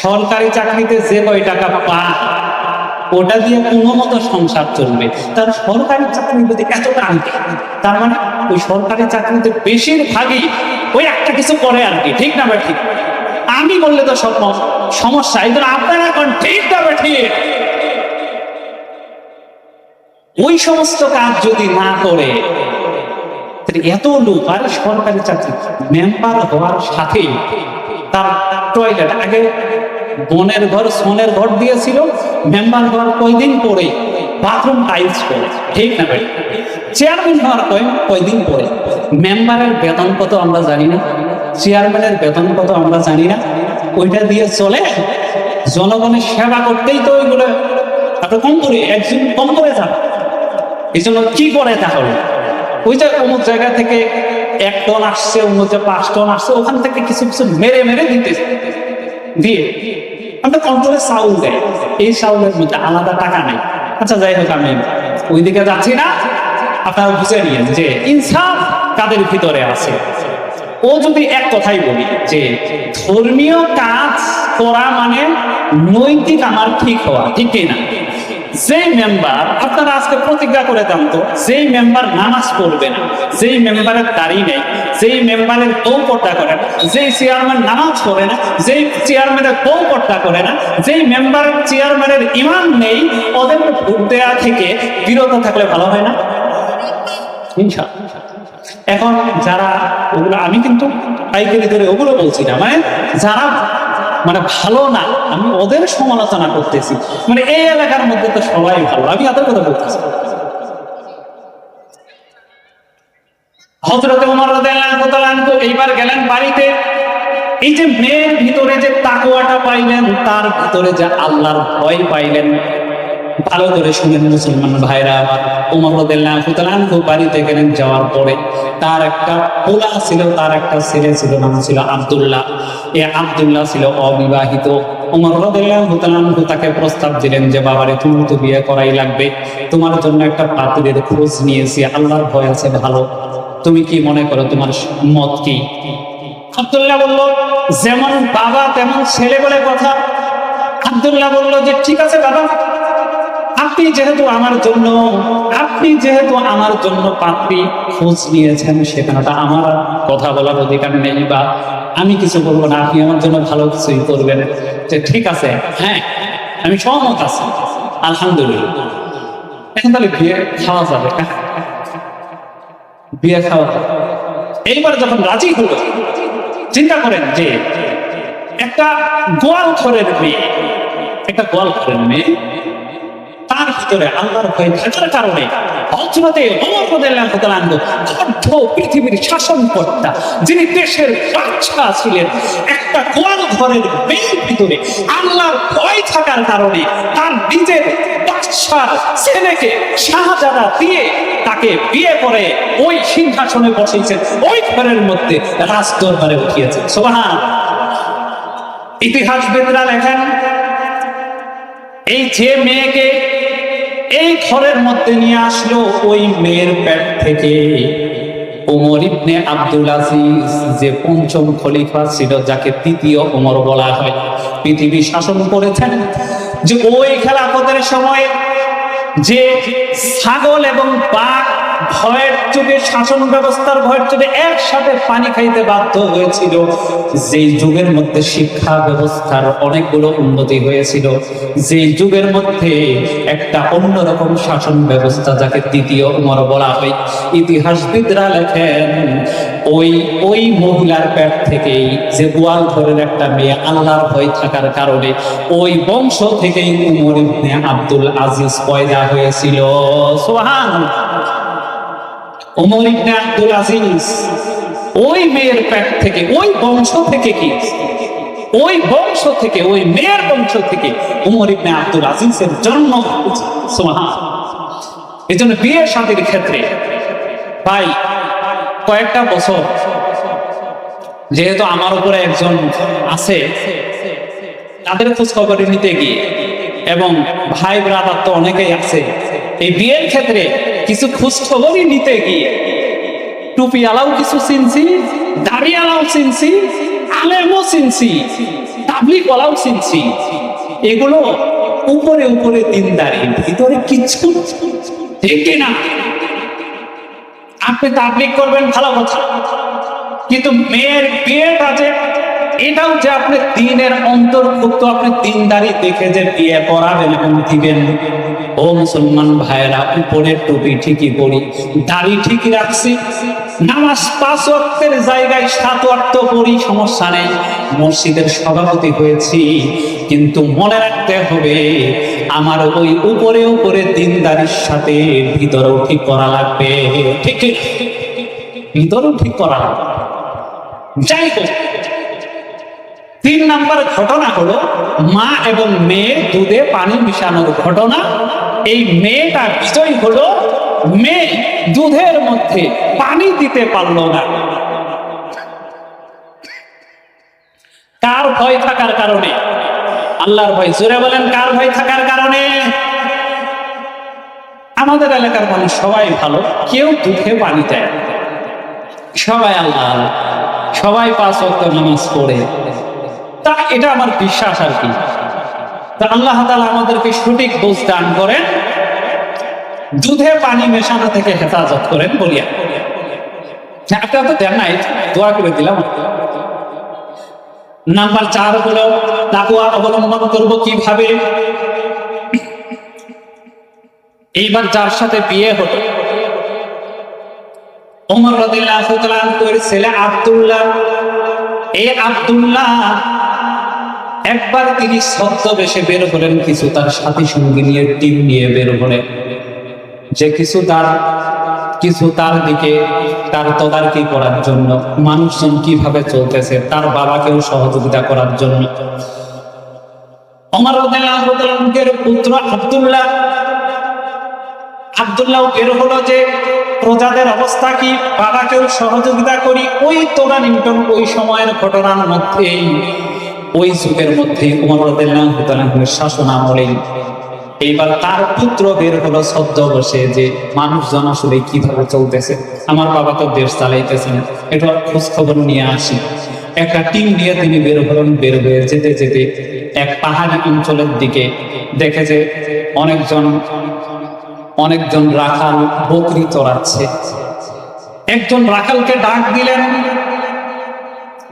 [SPEAKER 1] সরকারি চাকরিতে যে কয় টাকা পায় ওটা দিয়ে কোনো মতো সংসার চলবে। তার সরকারি চাকরি যদি এতটা আনতে, তার মানে ওই সরকারি চাকরিতে বেশিরভাগই ওই একটা কিছু করে আর কি, ঠিক না ভাই? ঠিক আমি বললে তো সব সমস্যা, এই জন্য আপনারা এখন ঠিক না ভাই? ঠিক ওই সমস্ত কাজ যদি না করে, এত লোক, আর সরকারি চাকরি মেম্বার হওয়ার সাথে তার টয়লেট, আগে বনের ঘর সোনের ঘর দিয়েছিল, মেম্বার হওয়ার কয়দিন পরে বাথরুম টাইলস করে, ঠিক না ভাই? চেয়ারম্যান হওয়ার কয়দিন পরে। মেম্বারের বেতন কত আমরা জানি না, চেয়ারম্যানের বেতন কত আমরা জানি না, ওইটা দিয়ে চলে। জনগণের সেবা করতেই তো ওইগুলো আপনার কম করে, একজন কম করে যান। এই জন্য কি করে তাহলে? ওই যে অমুক জায়গা থেকে 1 টন আসছে, অমুক 5 টন আসছে, ওখান থেকে কিছু কিছু মেরে মেরে দিতে দিয়ে আমরা কন্ট্রোলে চাউল দেয়, এই চাউলের মধ্যে আলাদা টাকা নেই। আচ্ছা যাই হোক, আমি ওইদিকে যাচ্ছি না, আপনারা বুঝে নিয়েন যে ইনসাফ কাদের ভিতরে আছে। ও যদি এক কথাই বলি যে ধর্মীয় কাজ করা মানে নৈতিক আমার ঠিক হওয়া, ঠিক না? যেই মেম্বার, আপনারা আজকে প্রতিজ্ঞা করে দেন তো, যেই মেম্বার নামাজ পড়বে না, যেই মেম্বারের দাড়ি নেই, যেই মেম্বারের বউ পর্দা করে না, যেই চেয়ারম্যান নামাজ পড়ে না, যেই চেয়ারম্যানের বউ পর্দা করে না, যেই মেম্বারের চেয়ারম্যানের ইমান নেই, ওদের ভোট দেওয়া থেকে বিরত থাকলে ভালো হয় না? ইনশাআল্লাহ। এখন যারা ওগুলো, আমি কিন্তু পাইকারি ধরে ওগুলো বলছি না, মানে যারা মানে ভালো না, আমি ওদের সমালোচনা করতেছি। মানে এই এলাকার মধ্যে তো সবাই ভালো, আমি ওদের কথা বলতেছি। হযরত ওমর রাদিয়াল্লাহু তাআলা আনহু এইবার গেলেন বাড়িতে। এই যে মেয়ের ভিতরে যে তাকওয়াটা পাইলেন, তার ভিতরে যে আল্লাহর ভয় পাইলেন, ভালো করে শুনেন মুসলমান ভাইরা আমার। ওমর রাদিয়াল্লাহু তাআলা বাড়িতে গেলেন, যাওয়ার পরে তার একটা পোলা ছিল, তার একটা ছেলে ছিল, নাম ছিল আব্দুল্লাহ। এই আব্দুল্লাহ ছিল অবিবাহিত। ওমর রাদিয়াল্লাহু তাআলা তাকে প্রস্তাব দিলেন যে বাবারে, তুমি তো বিয়ে করাই লাগবে, তোমার জন্য একটা পাত্রের খোঁজ নিয়েছি, আল্লাহর ভয় আছে ভালো, তুমি কি মনে করো, তোমার মত কি? আব্দুল্লাহ বলল, যেমন বাবা তেমন ছেলে বলে কথা। আব্দুল্লাহ বলল যে ঠিক আছে বাবা, আপনি যেহেতু আমার জন্য পাত্রী খোঁজ নিয়েছেন, সেখানটা আমার কথা বলার অধিকার নেই বা আমি কিছু বলবো না, আপনি আমার জন্য ভালো কিছুই করবেন। যে ঠিক আছে, হ্যাঁ আমি সহমত আছি, আলহামদুলিল্লাহ, এখন তাহলে বিয়ে খাওয়া যাবে, বিয়ে খাওয়া যাবে। এইবার যখন রাজি হলো, চিন্তা করেন যে একটা গোয়ালঘরের মেয়ে, তার ভিতরে আল্লাহর ভয় থাকার কারণে হযরতে ওমর রাদিয়াল্লাহু তাআলা পৃথিবীর শাসনকর্তা, যিনি দেশের বাদশা ছিলেন, একটা গোয়ালঘরের মেয়ের ভিতরে আল্লাহর ভয় থাকার কারণে তার নিজের বাদশার ছেলেকে শাহজাদা দিয়ে তাকে বিয়ে করে ওই সিংহাসনে বসিয়েছেন, ওই ঘরের মধ্যে রাজদরবারে উঠিয়েছেন। সুবহানাল্লাহ। ইতিহাসবিদরা লেখেন, এই যে মেয়েকে এই ঘরের মধ্যে নিয়ে আসলো, ওই মেয়ের পেট থেকে ওমর ইবনে আব্দুল আজিজ, যে পঞ্চম খলিফা ছিল, যাকে তৃতীয় ওমর বলা হয়, পৃথিবী শাসন করেছেন, যে ওই খেলাফতের সময় যে ছাগল এবং বাঘ ভয়ের যুগে, শাসন ব্যবস্থার ভয়ের যুগে একসাথে পানি খাইতে বাধ্য হয়েছিল, যে যুগের মধ্যে শিক্ষা ব্যবস্থার অনেকগুলো উন্নতি হয়েছিল, যে যুগের মধ্যে একটা অন্যরকম শাসন ব্যবস্থা, যাকে তৃতীয় উমর বলা হয়, ইতিহাসবিদরা লেখেন ওই মহিলার পেট থেকেই, যে গোয়াল ঘরের একটা মেয়ে, আল্লাহর ভয় থাকার কারণে ওই বংশ থেকেই উমর ইবনে আব্দুল আজিজ পয়দা হয়েছিল। সুবহানাল্লাহ। ওমর ইবনে আব্দুল আজিজ ওই মেয়ের পেট থেকে, ওই বংশ থেকে, ওই বংশ থেকে, ওই মেয়ের বংশ থেকে ওমর ইবনে আব্দুল আজিজের জন্ম। সুবহানাল্লাহ। এজন্য বিয়ে শাদীর ক্ষেত্রে ভাই কয়েকটা বছর, যেহেতু আমার উপরে একজন আছে, তাদের খোঁজ খবর নিতে গিয়ে, এবং ভাই ব্রাদার তো অনেকেই আছে, এই বিয়ের ক্ষেত্রে কিছু খোঁজ খবরই নিতে গিয়ে টুপি আলাও কিছু চিনছি, দাড়ি আলাও চিনছি, আলেমও চিনছি, তাবলিগ ওয়ালাও চিনছি। এগুলো উপরে উপরে দিনদারি, ভিতরে কিচ্ছু, ঠিক না? আপনি তাবলিগ করবেন ভালো কথা, কিন্তু মেয়ের বিয়েটা যে এটাও যে আপনি দ্বীনের অন্তর্ভুক্ত, আপনি দ্বীনদারি দেখে যে বিয়ে করাবেন এবং দিবেন। ও মুসলমান ভাইরা, উপরে টুপি ঠিকই পড়ি, দাড়ি ঠিকই রাখছি, নামাজ 5 ওয়াক্তের জায়গায় 7 ওয়াক্ত পড়ি, সমস্যা নেই, মসজিদের সভাপতি হয়েছি, কিন্তু মনে রাখতে হবে আমার ওই উপরে উপরে দ্বীনদারির সাথে ভিতরেও ঠিক করা লাগবে। ঠিক, ভিতরেও ঠিক করা লাগবে। যাই হোক, 3 নাম্বার ঘটনা হলো মা এবং মেয়ের দুধে পানি মিশানোর ঘটনা। এই মেয়েটা বিজয় হলো, মেয়ে দুধের মধ্যে পানি দিতে পারলো না। কার ভয় থাকার কারণে? আল্লাহর ভয়। জোরে বলেন, কার ভয় থাকার কারণে? আমাদের এলাকার মানুষ সবাই ভালো, কেউ দুধে পানি দেয়, সবাই আল্লাহ, সবাই 5 ওয়াক্ত নামাজ পড়ে। তা এটা আমার বিশ্বাস আর কি। তা আল্লাহ তাআলা আমাদেরকে সঠিক বুঝ দান করেন, দুধে পানি মেশানো থেকে হেফাজত করেন বলিয়া। আপনারা তো দেন নাই, দোয়া করে দিলাম। নাম্বার 4 হলো তাকওয়া অবলম্বন করব কিভাবে। এইবার যার সাথে বিয়ে হলো, ওমর রাদিয়াল্লাহু তাআলা আনহুর ছেলে আব্দুল্লাহ। এই আব্দুল্লাহ একবার তিনি ছদ্মবেশে বের হলেন, কিছু তার সাথী সঙ্গী নিয়ে, টিম নিয়ে বের হলেন। যে কিছু তার দিকে তার তদারকি করার জন্য, মানুষজন কিভাবে চলতেছে তার বাবাকেও সহযোগিতা করার জন্য। ওমর রাদিয়াল্লাহু তাআলার পুত্র আব্দুল্লাহ বের হলো যে প্রজাদের অবস্থা কি, বাবাকেও সহযোগিতা করি। ওই তোরানিমটন ওই সময়ের ঘটনার মধ্যেই, ওই যুগের মধ্যেই ওমর রাদিয়াল্লাহু তাআলার শাসন আমলে এইবার তার পুত্র বের হলো সদ্য বসে যে মানুষজন আসলে কিভাবে চলতেছে, আমার বাবা তো দেশ চালাইতেছেন, এটা খোঁজ খবর নিয়ে আসি। একটা টিম নিয়ে তিনি বের হলেন। বের হয়ে যেতে যেতে এক পাহাড়ি অঞ্চলের দিকে দেখে যে অনেকজন রাখাল বকরি চড়াচ্ছে। একজন রাখালকে ডাক দিলেন,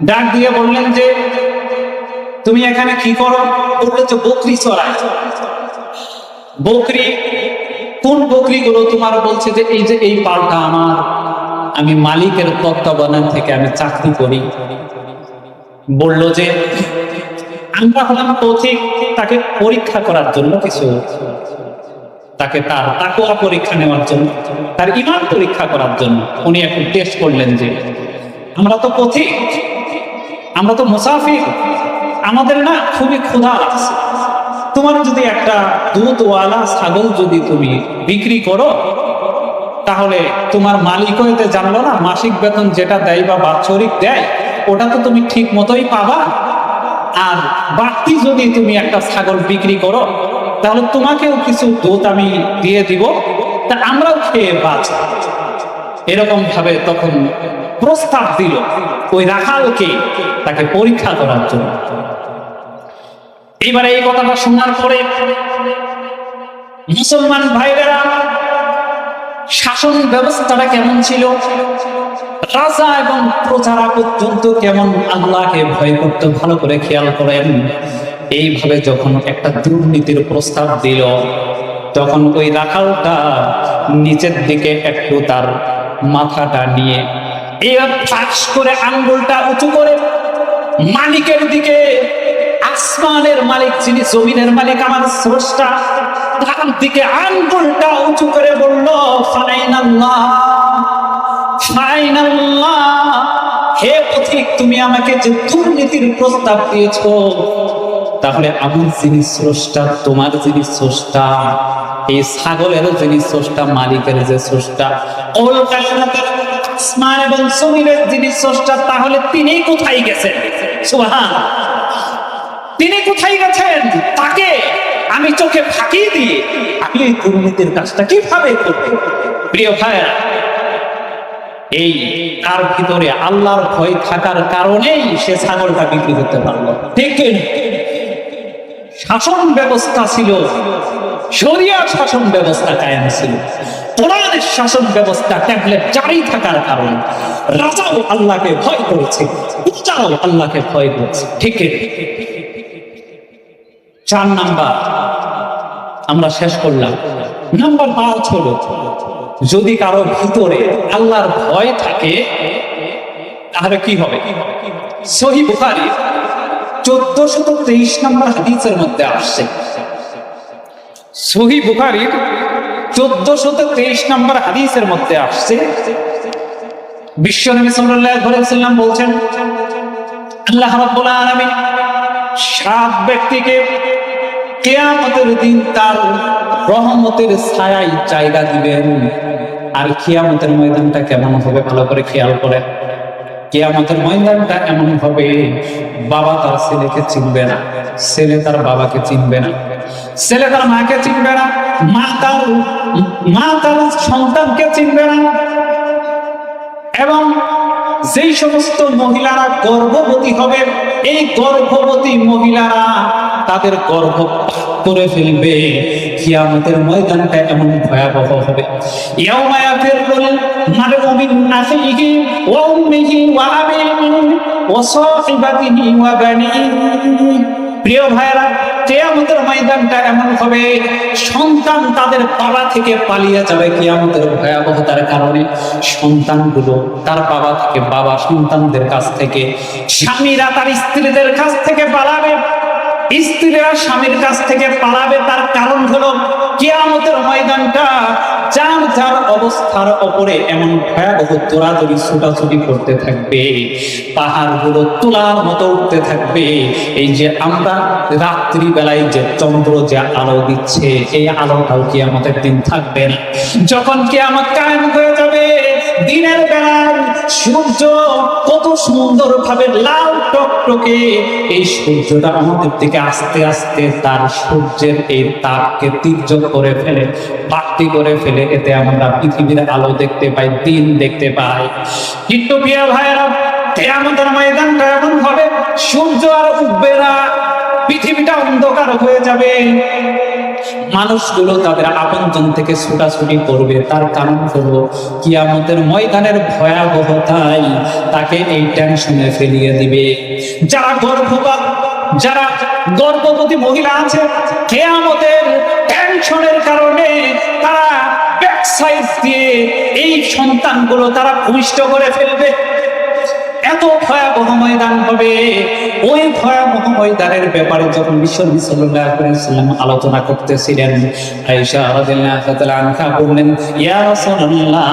[SPEAKER 1] ডাক দিয়ে বললেন যে তুমি এখানে কি করো? বললো যে বকরি চড়ায়। বকরি? কোন বকরি গুলো তোমার? বলছে যে এই পালটা আমার, আমি মালিকের তত্ত্বাবধান থেকে আমি চাকরি করি। বলল যে আমরা হলাম পথিক, তাকে পরীক্ষা করার জন্য কিছু, তাকে তার তাকওয়া পরীক্ষা নেওয়ার জন্য, তার ঈমান পরীক্ষা করার জন্য উনি এখন টেস্ট করলেন যে আমরা তো পথিক, আমরা তো মুসাফির, আমাদের না খুবই ক্ষুধা আছে। তোমার যদি একটা দুধওয়ালা ছাগল যদি তুমি বিক্রি করো, তাহলে তোমার মালিক হইতে জানলো না, মাসিক বেতন যেটা দেয় বা বাৎসরিক দেয় ওটা তো তুমি ঠিক মতোই পাবা। আর বাড়তি যদি তুমি একটা ছাগল বিক্রি করো, তাহলে তোমাকেও কিছু দুধ আমি দিয়ে দিব, তা আমরাও খেয়ে বাঁচব। এরকম ভাবে তখন প্রস্তাব দিল ওই রাখালকে তাকে পরীক্ষা করার জন্য। এবারে এই কথাটা শোনার পরে মুসলমান ভাইরা, শাসন ব্যবস্থাটা কেমন ছিল, রাজা এবং প্রজারা পর্যন্ত কেমন আল্লাহকে ভয় করতে, ভালো করে খেয়াল করেন। এইভাবে যখন একটা দুর্নীতির প্রস্তাব দিল, তখন ওই রাখালটা নিচের দিকে একটু তার মাথাটা নিয়ে এবার ফাঁস করে আঙ্গুলটা উঁচু করে মালিকের দিকে, আসমানের মালিক যিনি, জমিনের মালিক আমার স্রষ্টা, তার দিকে আঙ্গুলটা উঁচু করে বলল ফাইনাল্লাহ, ফাইনাল্লাহ, হে পথিক, তুমি আমাকে যে দুর্নীতির প্রস্তাব দিয়েছো, তাহলে আমার যিনি স্রষ্টা, তোমার যিনি স্রষ্টা, এই ছাগলেরও যিনি স্রষ্টা, মালিকের যে স্রষ্টা, অল কায়নাতের আসমান এবং জমিনের যিনি স্রষ্টা, তাহলে তিনি কোথায় গেছেন? সুবহানাল্লাহ, তিনি কোথায় গেছেন? তাকে আমি চোখে ফাঁকি দিয়ে আমি এই দুর্নীতির কাজটা কিভাবে করব? প্রিয় ভাইরা, এই তার ভিতরে আল্লাহর ভয় থাকার কারণেই সে ছাগলটা বিক্রি করতে পারলো। ঠিক কি? শাসন ব্যবস্থা ছিল, শরিয়ার শাসন ব্যবস্থা কায়েম ছিল, কোরআনের শাসন ব্যবস্থা ট্যাবলেট জারি থাকার কারণে রাজাও আল্লাহকে ভয় করেছে, প্রজাও আল্লাহকে ভয় করেছে। ঠিক কি? 4 নাম্বার আমরা শেষ করলাম। নাম্বার 5 হলো, যদি কারো ভিতরে আল্লাহর ভয় থাকে তাহলে কি হবে? সহিহ বুখারী 1423 নম্বর হাদিসের মধ্যে আসছে, সহিহ বুখারীর 1423 নম্বর হাদিসের মধ্যে আসছে, বিশ্বনবী সাল্লাল্লাহু আলাইহি ওয়াসাল্লাম বলছেন, আল্লাহ রাব্বুল আলামিন 7 ব্যক্তিকে কিয়ামতের দিন তার রহমতের ছায়ায় জায়গা দিবেন। আর কিয়ামতের ময়দানটা কেমন হবে ভালো করে খেয়াল করে। কিয়ামতের ময়দানটা এমন হবে, বাবা তার ছেলেকে চিনবে না, ছেলে তার বাবাকে চিনবে না, ছেলে তার মাকে চিনবে না, মা তার সন্তানকে চিনবে না। এবং যেই সমস্ত মহিলারা গর্ভবতী হবে, এই গর্ভবতী মহিলারা তাদের গর্ভ করে ফেলবে। কিয়ামতের ময়দানটা এমন ভয়াবহ হবে, ইয়াউমা ইয়াফিরুল মারউ মিন আখিহি ওয়া উম্মিহি ওয়া আবিহি ওয়া সাহিবাতিহি ওয়া বানিহি। প্রিয় ভাইরা, কিয়ামতের ময়দানটা এমন হবে, সন্তান তাদের বাবা থেকে পালিয়ে যাবে কিয়ামতের ভয়াবহতার কারণে। সন্তানগুলো তার বাবা থেকে, বাবা সন্তানদের কাছ থেকে, স্বামীরা তার স্ত্রীদের কাছ থেকে পালাবে, স্ত্রীরা স্বামীর কাছ থেকে পালাবে। তার কারণ হলো কিয়ামতের ময়দানটা যার যার অবস্থার ওপরে এমন ভয়াবহ দৌড়াদৌড়ি ছোটাছুটি করতে থাকবে, পাহাড়গুলো তোলার মতো উঠতে থাকবে। এই যে আমরা রাত্রি বেলায় যে চন্দ্র যে আলো দিচ্ছে, এই আলোটাও কিয়ামতের দিন থাকবে না। যখন কিয়ামত কায়েম হয়ে যাবে, দিনের বেলায় সূর্য কত সুন্দর ভাবে লাল টকটকে, এই সূর্যটা আমাদের দিকে আস্তে আস্তে তার সূর্যের এই তাপকে তীর্যক করে ফেলে, বাড়তি করে ফেলে। এতে আমরা পৃথিবীর আলো দেখতে পাই, দিন দেখতে পাই। কিন্তু প্রিয় ভাইয়েরা, কিয়ামতের ময়দানটা এমন হবে, সূর্য আর উঠবে না, পৃথিবীটা অন্ধকার হয়ে যাবে। মানুষগুলো তাদের আপনজন থেকে ছুটাছুটি করবে। তার কারণ হলো কিয়ামতের ময়দানের ভয়াবহতাই তাকে এই টেনশনে ফেলিয়ে দিবে। যারা গর্ভবতী মহিলা আছে, কিয়ামতের টেনশনের কারণে তারা ব্যাক সাইড দিয়ে এই সন্তানগুলো তারা ভূমিষ্ঠ করে ফেলবে। এত ভয়াবহ ময়দান হবে। ওই ভয়াবহ ময়দানের ব্যাপারে যখন বিশ্বনবী সাল্লাল্লাহু আলাইহি ওয়াসাল্লাম আলোচনা করতেছিলেন, আয়েশা রাদিয়াল্লাহু তাআলা আনহা বললেন, ইয়া রাসূলুল্লাহ,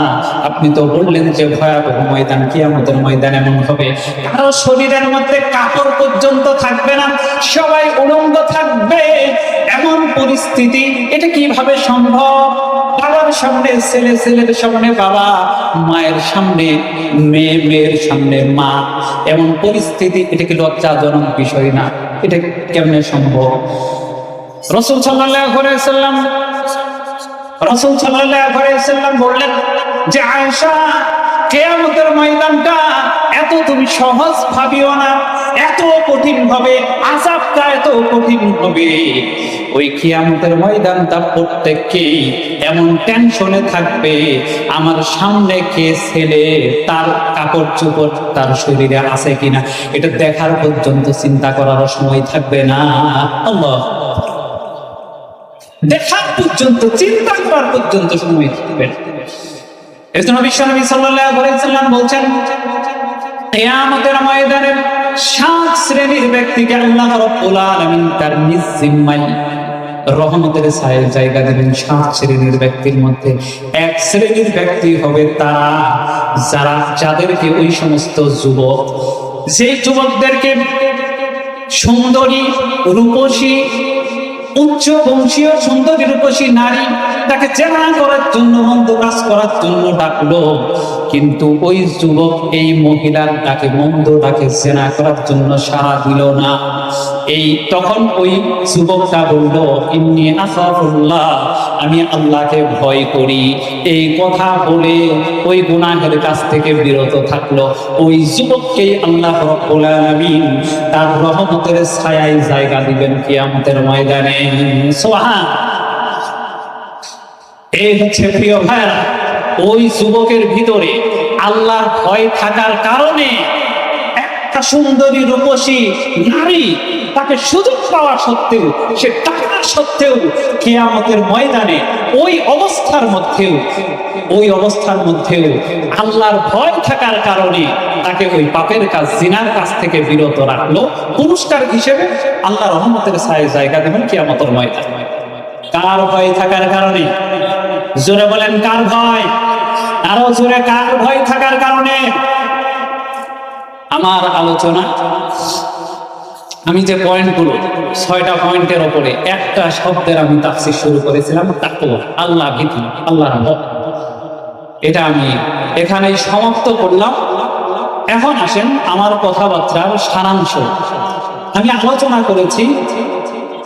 [SPEAKER 1] আপনি তো বললেন যে ভয়াবহ ময়দান, কিয়ামতের ময়দান এমন হবে কারো শরীরের মধ্যে কাপড় পর্যন্ত থাকবে না, সবাই উলঙ্গ থাকবে। এমন পরিস্থিতি, এটা কিভাবে সম্ভব? বাবার সামনে ছেলে, ছেলের সামনে বাবা, মায়ের সামনে মেয়ে, মেয়ের সামনে মা। এমন পরিস্থিতি, এটা কি লজ্জাজনক বিষয় না? এটা কেমনে সম্ভব? রাসূল সাল্লাল্লাহু আলাইহি ওয়াসাল্লাম বললেন যে, আয়েশা, কিয়ামতের ময়দানটা এত তুমি সহজ ভাবিও না, এত কঠিন হবে, আযাবটা এত কঠিন হবে। ওই কিয়ামতের ময়দানটা প্রত্যেককেই এমন টেনশনে থাকবে, আমার সামনে কে ছেলে, তার কাপড় চোপড় তার শরীরে আছে কিনা, এটা দেখার পর্যন্ত চিন্তা করার সময় থাকবে না। আল্লাহ, দেখার পর্যন্ত, চিন্তা করার পর্যন্ত সময় থাকবে না। এজন্য বিশ্বনবী সাল্লাল্লাহু আলাইহি ওয়াসাল্লাম বলছেন, কিয়ামতের ময়দানে 7 শ্রেণীর ব্যক্তিকে আল্লাহ রাব্বুল আলামিন তার নিজ জিম্মায় রহমতের ছায়ায় জায়গা দিবেন। 7 শ্রেণীর ব্যক্তির মধ্যে 1 শ্রেণীর ব্যক্তি হবে তারা যাদেরকে ওই সমস্ত যুবক, যেই যুবকদেরকে সুন্দরী, রূপসী, উচ্চ বংশীয় সুন্দরী রূপসী নারী তাকে জেনা করার জন্য, মন্দ কাজ করার জন্য ডাকলো, কিন্তু ওই যুবক এই মহিলার ডাকে, মন্দ ডাকে, জেনা করার জন্য সাড়া দিল না। তখন ওই যুবকটা বলল, ইন্নী আখাফুল্লাহ, আমি আল্লাহকে ভয় করি। এই কথা বলে ওই গুনাহের কাছ থেকে বিরত থাকলো। ওই যুবককে আল্লাহ রাব্বুল আলামিন তার রহমতের ছায়ায় জায়গা দিবেন কিয়ামতের ময়দানে। সুবহান। এই হচ্ছে প্রিয় ভাইরা, ওই যুবকের ভিতরে আল্লাহর ভয় থাকার কারণে একটা সুন্দরী রূপসী নারী তাকে সুযোগ পাওয়া সত্ত্বেও, সে টাকার সত্ত্বেও কিয়ামতের ময়দানে ওই অবস্থার মধ্যেও আল্লাহর ভয় থাকার কারণে তাকে ওই পাপের কাজ, জিনার কাজ থেকে বিরত রাখলো। পুরস্কার হিসেবে আল্লাহ রহমতের ছায়ায় জায়গা দেবেন কিয়ামতের ময়দানে। কার ভয় থাকার কারণে? জোরে বলেন, কার ভয়? আরো জোরে, কার ভয় থাকার কারণে? আমার আলোচনা, আমি যে পয়েন্টগুলো, 6টা পয়েন্টের উপরে একটা শব্দের আমি তাফসীর শুরু করেছিলাম, তাকওয়া, আল্লাহ ভীতি, আল্লাহর ভয়। এটা আমি এখানেই সমাপ্ত করলাম। এখন আসেন আমার কথাবার্তার সারাংশ। আমি আলোচনা করেছি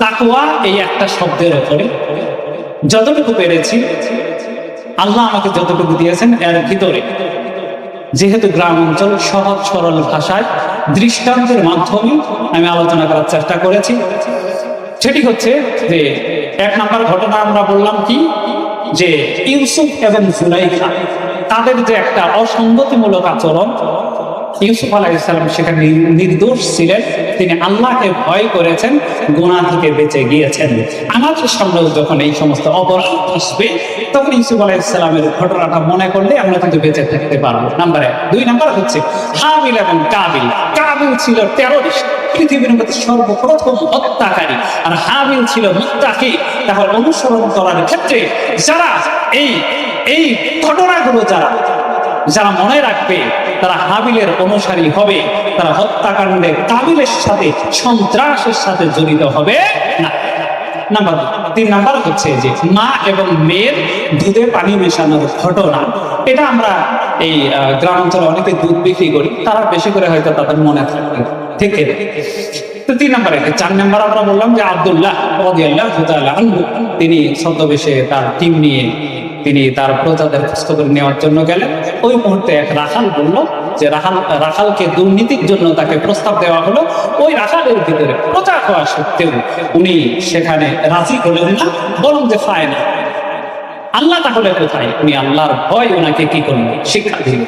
[SPEAKER 1] তাকওয়া এই একটা শব্দের উপরে, যতটুকু পেরেছি, আল্লাহ আমাকে যতটুকু দিয়েছেন এর ভিতরে, যেহেতু গ্রাম অঞ্চল, সহজ সরল ভাষায় দৃষ্টান্তের মাধ্যমে আমি আলোচনা করার চেষ্টা করেছি। সেটি হচ্ছে যে 1 নম্বর ঘটনা আমরা বললাম কি, যে ইউসুফ এবং জুলাইখা, তাদের যে একটা অসঙ্গতিমূলক আচরণ, ইউসুফ আলাইহিস সালাম সেখানে নির্দোষ ছিলেন, তিনি আল্লাহকে ভয় করেছেন, গুনাহ থেকে বেঁচে গিয়েছেন। আমাদের সামনেও যখন এই সমস্ত অপরাধ আসবে, তখন ইউসুফ আলাইহিস সালামের ঘটনাটা মনে করলে আমরা কিন্তু বেঁচে থাকতে পারবো। নাম্বার 1। 2 নাম্বার হচ্ছে হাবিল এবং কাবিল। কাবিল ছিল টেররিস্ট, পৃথিবীর মধ্যে সর্বপ্রথম হত্যাকারী, আর হাবিল ছিল মুত্তাকি। তাহলে অনুসরণ করার ক্ষেত্রে যারা এই এই ঘটনাগুলো যারা মনে রাখবে, তারা হাবিলের অনুসারী হবে, তারা হত্যাকাণ্ডে কাবিলের সাথে, সন্ত্রাসের সাথে জড়িত হবে না। নাম্বার 3 নাম্বার হচ্ছে যে মা এবং মেয়ের দুধে পানি মেশানোর ঘটনা। এটা আমরা এই গ্রাম অঞ্চলে অনেকে দুধ বিক্রি করি, তারা বেশি করে হয়তো তাদের মনে থাকে, ঠিক আছে? তো 3 নাম্বার। 4 নাম্বার আমরা বললাম যে আব্দুল্লাহ রাদিয়াল্লাহু তাআলা আনহু, তিনি ছদ্মবেশে তার টিম নিয়ে তিনি তার প্রজাদের খোঁজখবর নেওয়ার জন্য গেলেন। ওই মুহূর্তে এক রাখাল বলল যে রাখালকে দুর্নীতির জন্য তাকে প্রস্তাব দেওয়া হলো। ওই রাখালের ভিতরে প্রচার হওয়া সত্ত্বেও উনি সেখানে রাজি হলেন না, বরং যে পায় না। আল্লাহ তাহলে কোথায়? উনি আল্লাহর ভয় ওনাকে কি করলেন? শিক্ষা দিলেন।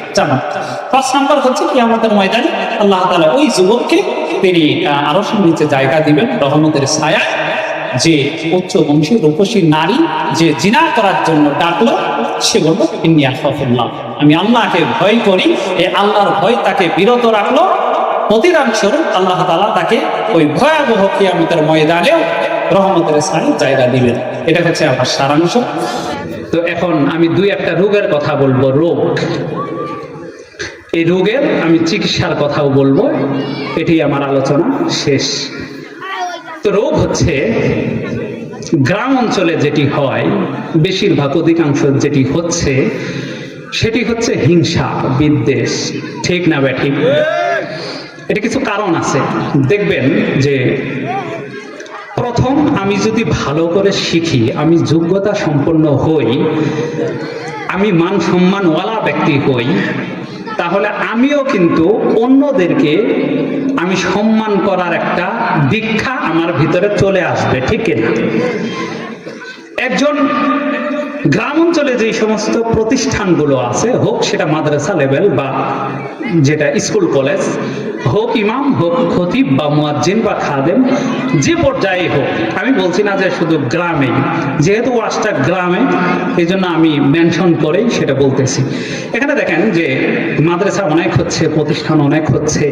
[SPEAKER 1] 5 নাম্বার হচ্ছে কিয়ামতের ময়দানে আল্লাহ তাআলা ওই যুবককে তিনি আরশের নিচে জায়গা দিবেন রহমতের ছায়া। যে উচ্চ বংশী রূপসী নারী যে জিনা করার জন্য ডাকলো, সে বলল ইন্নী আখাফুল্লাহ, আমি আল্লাহকে ভয় করি। এই আল্লাহর ভয় তাকে বিরত রাখলো। প্রতিদান স্বরূপ আল্লাহ তাআলা তাকে ওই ভয়াবহ কিয়ামতের ময়দানেও রহমতের ছায়ায় জায়গা দিবেন। এটা হচ্ছে আমার সারাংশ। তো এখন আমি 2-1টা রোগের কথা বলবো। রোগ, এই রোগের আমি চিকিৎসার কথাও বলবো। এটি আমার আলোচনা শেষ। তো রোগ হচ্ছে গ্রাম অঞ্চলে যেটি হয়, বেশিরভাগ অধিকাংশ যেটি হচ্ছে, সেটি হচ্ছে হিংসা বিদ্বেষ। ঠিক না ব্যাঠিক? এটা কিছু কারণ আছে। দেখবেন যে প্রথম আমি যদি ভালো করে শিখি, আমি যোগ্যতা সম্পন্ন হই, আমি মান সম্মানওয়ালা ব্যক্তি হই, তাহলে আমিও কিন্তু অন্যদেরকে আমি সম্মান করার একটা দীক্ষা আমার ভিতরে চলে আসবে, ঠিক না? একজন গ্রাম অঞ্চলে যে সমস্ত প্রতিষ্ঠানগুলো আছে, হোক সেটা মাদ্রাসা লেভেল বা যেটা স্কুল কলেজ, হোক ইমাম, হোক খতিব বা মুয়াজ্জিন বা খাদেম, যে পর্যায়ে হোক, আমি বলছি না যে শুধু গ্রামে, যেহেতু ওয়াজটা গ্রামে এই জন্য আমি মেনশন করেই সেটা বলতেছি। এখানে দেখেন যে মাদ্রাসা অনেক হচ্ছে, প্রতিষ্ঠান অনেক হচ্ছে,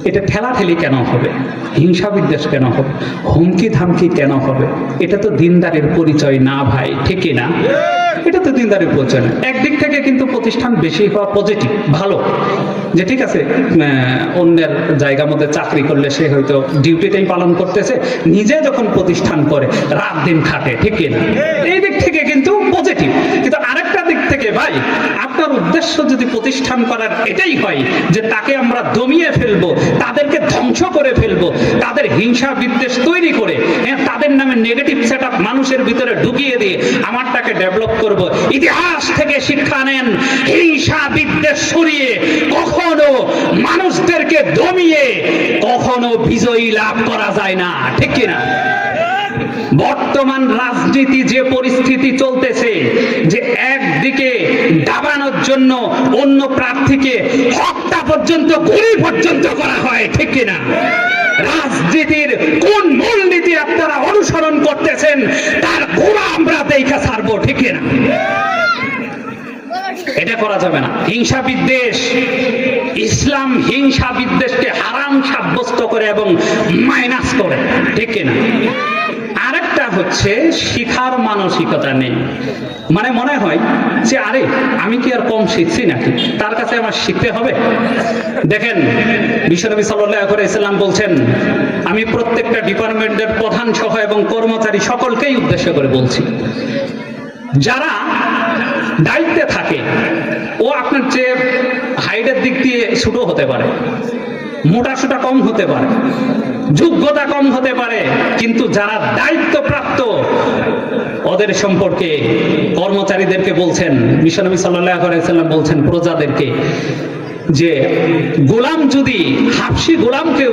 [SPEAKER 1] এটা ঠেলাঠেলি কেন হবে? হিংসা বিদ্বেষ কেন হবে? হুমকি ধামকি কেন হবে? এটা তো দিনদারের পরিচয় না ভাই, ঠিক না? এটা তো দিনদারের পরিচয় না। একদিক থেকে কিন্তু প্রতিষ্ঠান বেশি হওয়া পজিটিভ, ভালো, যে ঠিক আছে অন্যের জায়গার মধ্যে চাকরি করলে সে হয়তো ডিউটিটাই পালন করতেছে, নিজে যখন প্রতিষ্ঠান করে রাত দিন খাটে, ঠিক না? এই দিক থেকে কিন্তু পজিটিভ। কিন্তু আরেকটা দিক থেকে ভাই, আপনার উদ্দেশ্য যদি প্রতিষ্ঠান করার এটাই হয় যে তাকে আমরা দমিয়ে ফেলবো, তাদেরকে ধ্বংস করে ফেলবো, তাদের হিংসা বিদ্বেষ তৈরি করে, তাদের নামে নেগেটিভ সেটআপ মানুষের ভিতরে ঢুকিয়ে দিয়ে আমারটাকে ডেভেলপ করব। ইতিহাস থেকে শিক্ষা নেন, হিংসা বিদ্বেষ সরিয়ে কখনো মানুষদেরকে দমিয়ে কখনো বিজয়ী লাভ করা যায় না, ঠিক কিনা? বর্তমান রাজনীতি যে পরিস্থিতি চলতেছে, যে একদিকে দাবানোর জন্য অন্য প্রার্থীকে হত্যা পর্যন্ত, গুলি পর্যন্ত করা হয়, ঠিক কিনা? রাজনীতির কোন মূলনীতি আপনারা অনুসরণ করতেছেন তার গুণা আমরা দেখা ছাড়বো, ঠিক কিনা? এটা করা যাবে না। হিংসা বিদ্বেষ, ইসলাম হিংসা বিদ্বেষকে হারাম সাব্যস্ত করে এবং মাইনাস করে, ঠিক কিনা? আরেকটা হচ্ছে শিখার মানসিকতা নেই। মানে মনে হয় যে আরে আমি কি আর কম শিখছি নাকি, তার কাছে আমার শিখতে হবে। দেখেন বিশ্বনবী সাল্লাল্লাহু আলাইহি ওয়াসাল্লাম বলছেন, আমি প্রত্যেকটা ডিপার্টমেন্টের প্রধান সহ এবং কর্মচারী সকলকেই উদ্দেশ্য করে বলছি, যারা দায়িত্বে থাকে ও আপনার চেয়ে হাইটের দিক দিয়ে ছোট হতে পারে, মোটাসোটা কম হতে পারে, যোগ্যতা কম হতে পারে, কিন্তু যারা দায়িত্বপ্রাপ্ত ওদের সম্পর্কে কর্মচারীদেরকে বলছেন, বিশ্বনবী সাল্লাল্লাহু আলাইহি ওয়াসাল্লাম বলছেন প্রজাদেরকে যে গোলাম যদি, হাবশি গোলামকেও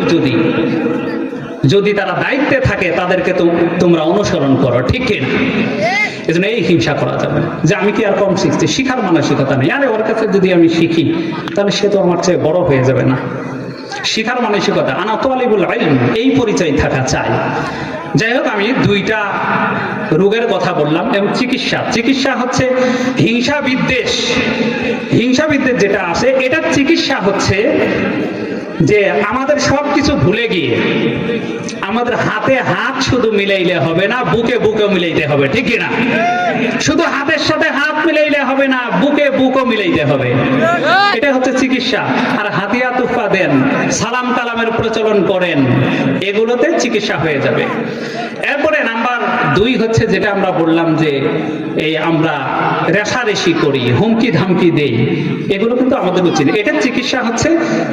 [SPEAKER 1] যদি তারা দায়িত্বে থাকে তাদেরকে তোমরা অনুসরণ করো, ঠিক কিনা? এজন্য এই হিংসা করা যাবে না যে আমি কি আর কম শিখছি, শিখার মানসিকতা নেই। আরে ওর কাছে যদি আমি শিখি তাহলে সে তো আমার চেয়ে বড় হয়ে যাবে না। শিখার মানসিকতা, আনা তালিবুল ইলম, এই পরিচয় থাকা চাই। যাই হোক, আমি 2টা রোগের কথা বললাম। এবং চিকিৎসা হচ্ছে হিংসা বিদ্বেষ যেটা আছে, এটার চিকিৎসা হচ্ছে
[SPEAKER 2] যে আমাদের সবকিছু ভুলে গিয়ে আমাদের হাতে হাত শুধু মিলাইলে হবে না, বুকে বুকে মিলাইতে হবে, ঠিক কি না? শুধু হাতের সাথে হাত মিলাইলে হবে না, বুকে বুকও মিলাইতে হবে। এটা হচ্ছে চিকিৎসা। আর হাতিয়া তুফা দেন, সালাম কালামের প্রচলন করেন, এগুলোতে চিকিৎসা হয়ে যাবে। এরপরে নাম্বার 2 হচ্ছে যেটা আমরা বললাম যে এই আমরা রেশারেশি করি, হুমকি ধামকি দেই, এগুলো কিন্তু আমাদের উচিত। এটার চিকিৎসা হচ্ছে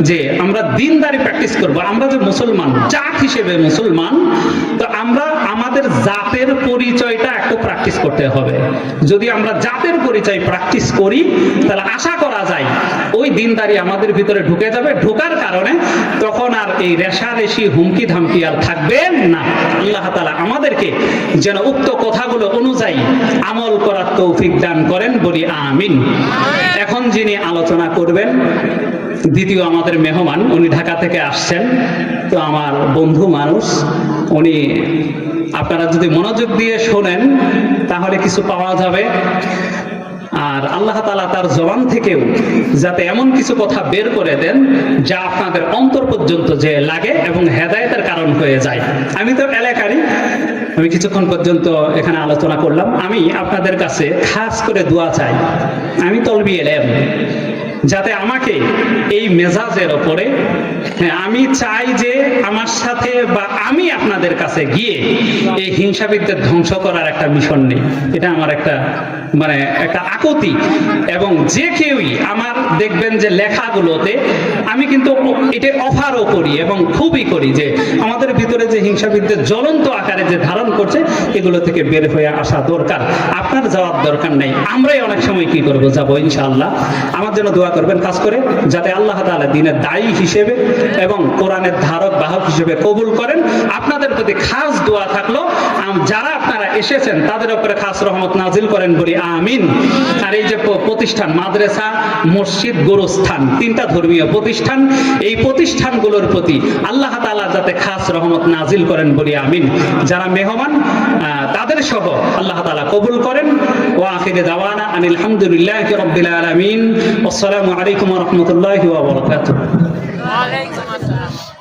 [SPEAKER 2] যে আমরা দিনদারি প্র্যাকটিস করব। আমরা যে মুসলমান, জাত হিসেবে মুসলমান, তো আমরা আমাদের জাতের পরিচয়টা একটু প্র্যাকটিস করতে হবে। যদি আমরা জাতের পরিচয় প্র্যাকটিস করি তাহলে আশা করা যায় ওই দিনদারি আমাদের ভিতরে ঢুকে যাবে। ঢোকার কারণে তখন আর এই রেশারেশি হুমকি ধামকি আর থাকবে না। আল্লাহ তাআলা আমাদেরকে যেন উক্ত কথাগুলো অনুযায়ী আমল করার তৌফিক দান করেন, বলি আমিন। এখন যিনি আলোচনা করবেন দ্বিতীয় আমাদের মেহমান, উনি ঢাকা থেকে আসছেন, তো আমার বন্ধু মানুষ, উনি আপনারা যদি মনোযোগ দিয়ে শোনেন তাহলে কিছু পাওয়া যাবে। আর আল্লাহ তাআলা তার জবান থেকেও যাতে এমন কিছু কথা বের করে দেন যা আপনাদের অন্তর পর্যন্ত যে লাগে এবং হেদায়েতের কারণ হয়ে যায়। আমি তো এলাকারই, আমি কিছুক্ষণ পর্যন্ত এখানে আলোচনা করলাম। আমি আপনাদের কাছে খাস করে দোয়া চাই। আমি তলবি এলেম যাতে আমাকে এই মেজাজের ওপরে, আমি চাই যে আমার সাথে বা আমি আপনাদের কাছে গিয়ে এই হিংসাবিদদের ধ্বংস করার একটা মিশন নেই। এটা আমার একটা একটা আকুতি। এবং যে কেউই আমার দেখবেন যে লেখাগুলোতে আমি কিন্তু এটা অফারও করি এবং খুবই করি যে আমাদের ভিতরে যে হিংসাবিদদের জ্বলন্ত আকারে যে ধারণ করছে, এগুলো থেকে বের হয়ে আসা দরকার। আপনার যাওয়ার দরকার নেই, আমরাই অনেক সময় কি করব, যাবো ইনশাআল্লাহ। আমার জন্য দোয়া করবেন কাজ করে, যাতে আল্লাহ তাআলা দ্বীনের দায়ী হিসেবে এবং কোরআনের ধারক বাহক হিসেবে কবুল করেন। আপনাদের প্রতি খাস দোয়া থাকলো, যারা আপনারা এসেছেন তাদের উপরে খাস রহমত নাজিল করেন, বলি আমিন। আর এই যে প্রতিষ্ঠান, মাদ্রাসা, মসজিদ, গোরস্থান, 3টা ধর্মীয় প্রতিষ্ঠান, এই প্রতিষ্ঠানগুলোর প্রতি আল্লাহ তাআলা যাতে খাস রহমত নাজিল করেন, বলি আমিন। যারা মেহমান তাদের সহ আল্লাহ তাআলা কবুল করেন। ওয়া আখিরু দাওয়ানা আনিল হামদুলিল্লাহি রাব্বিল আলামিন। আসসালামু আলাইকুম ওয়া রাহমাতুল্লাহি ওয়া বারাকাতুহু। ওয়া আলাইকুম আসসালাম।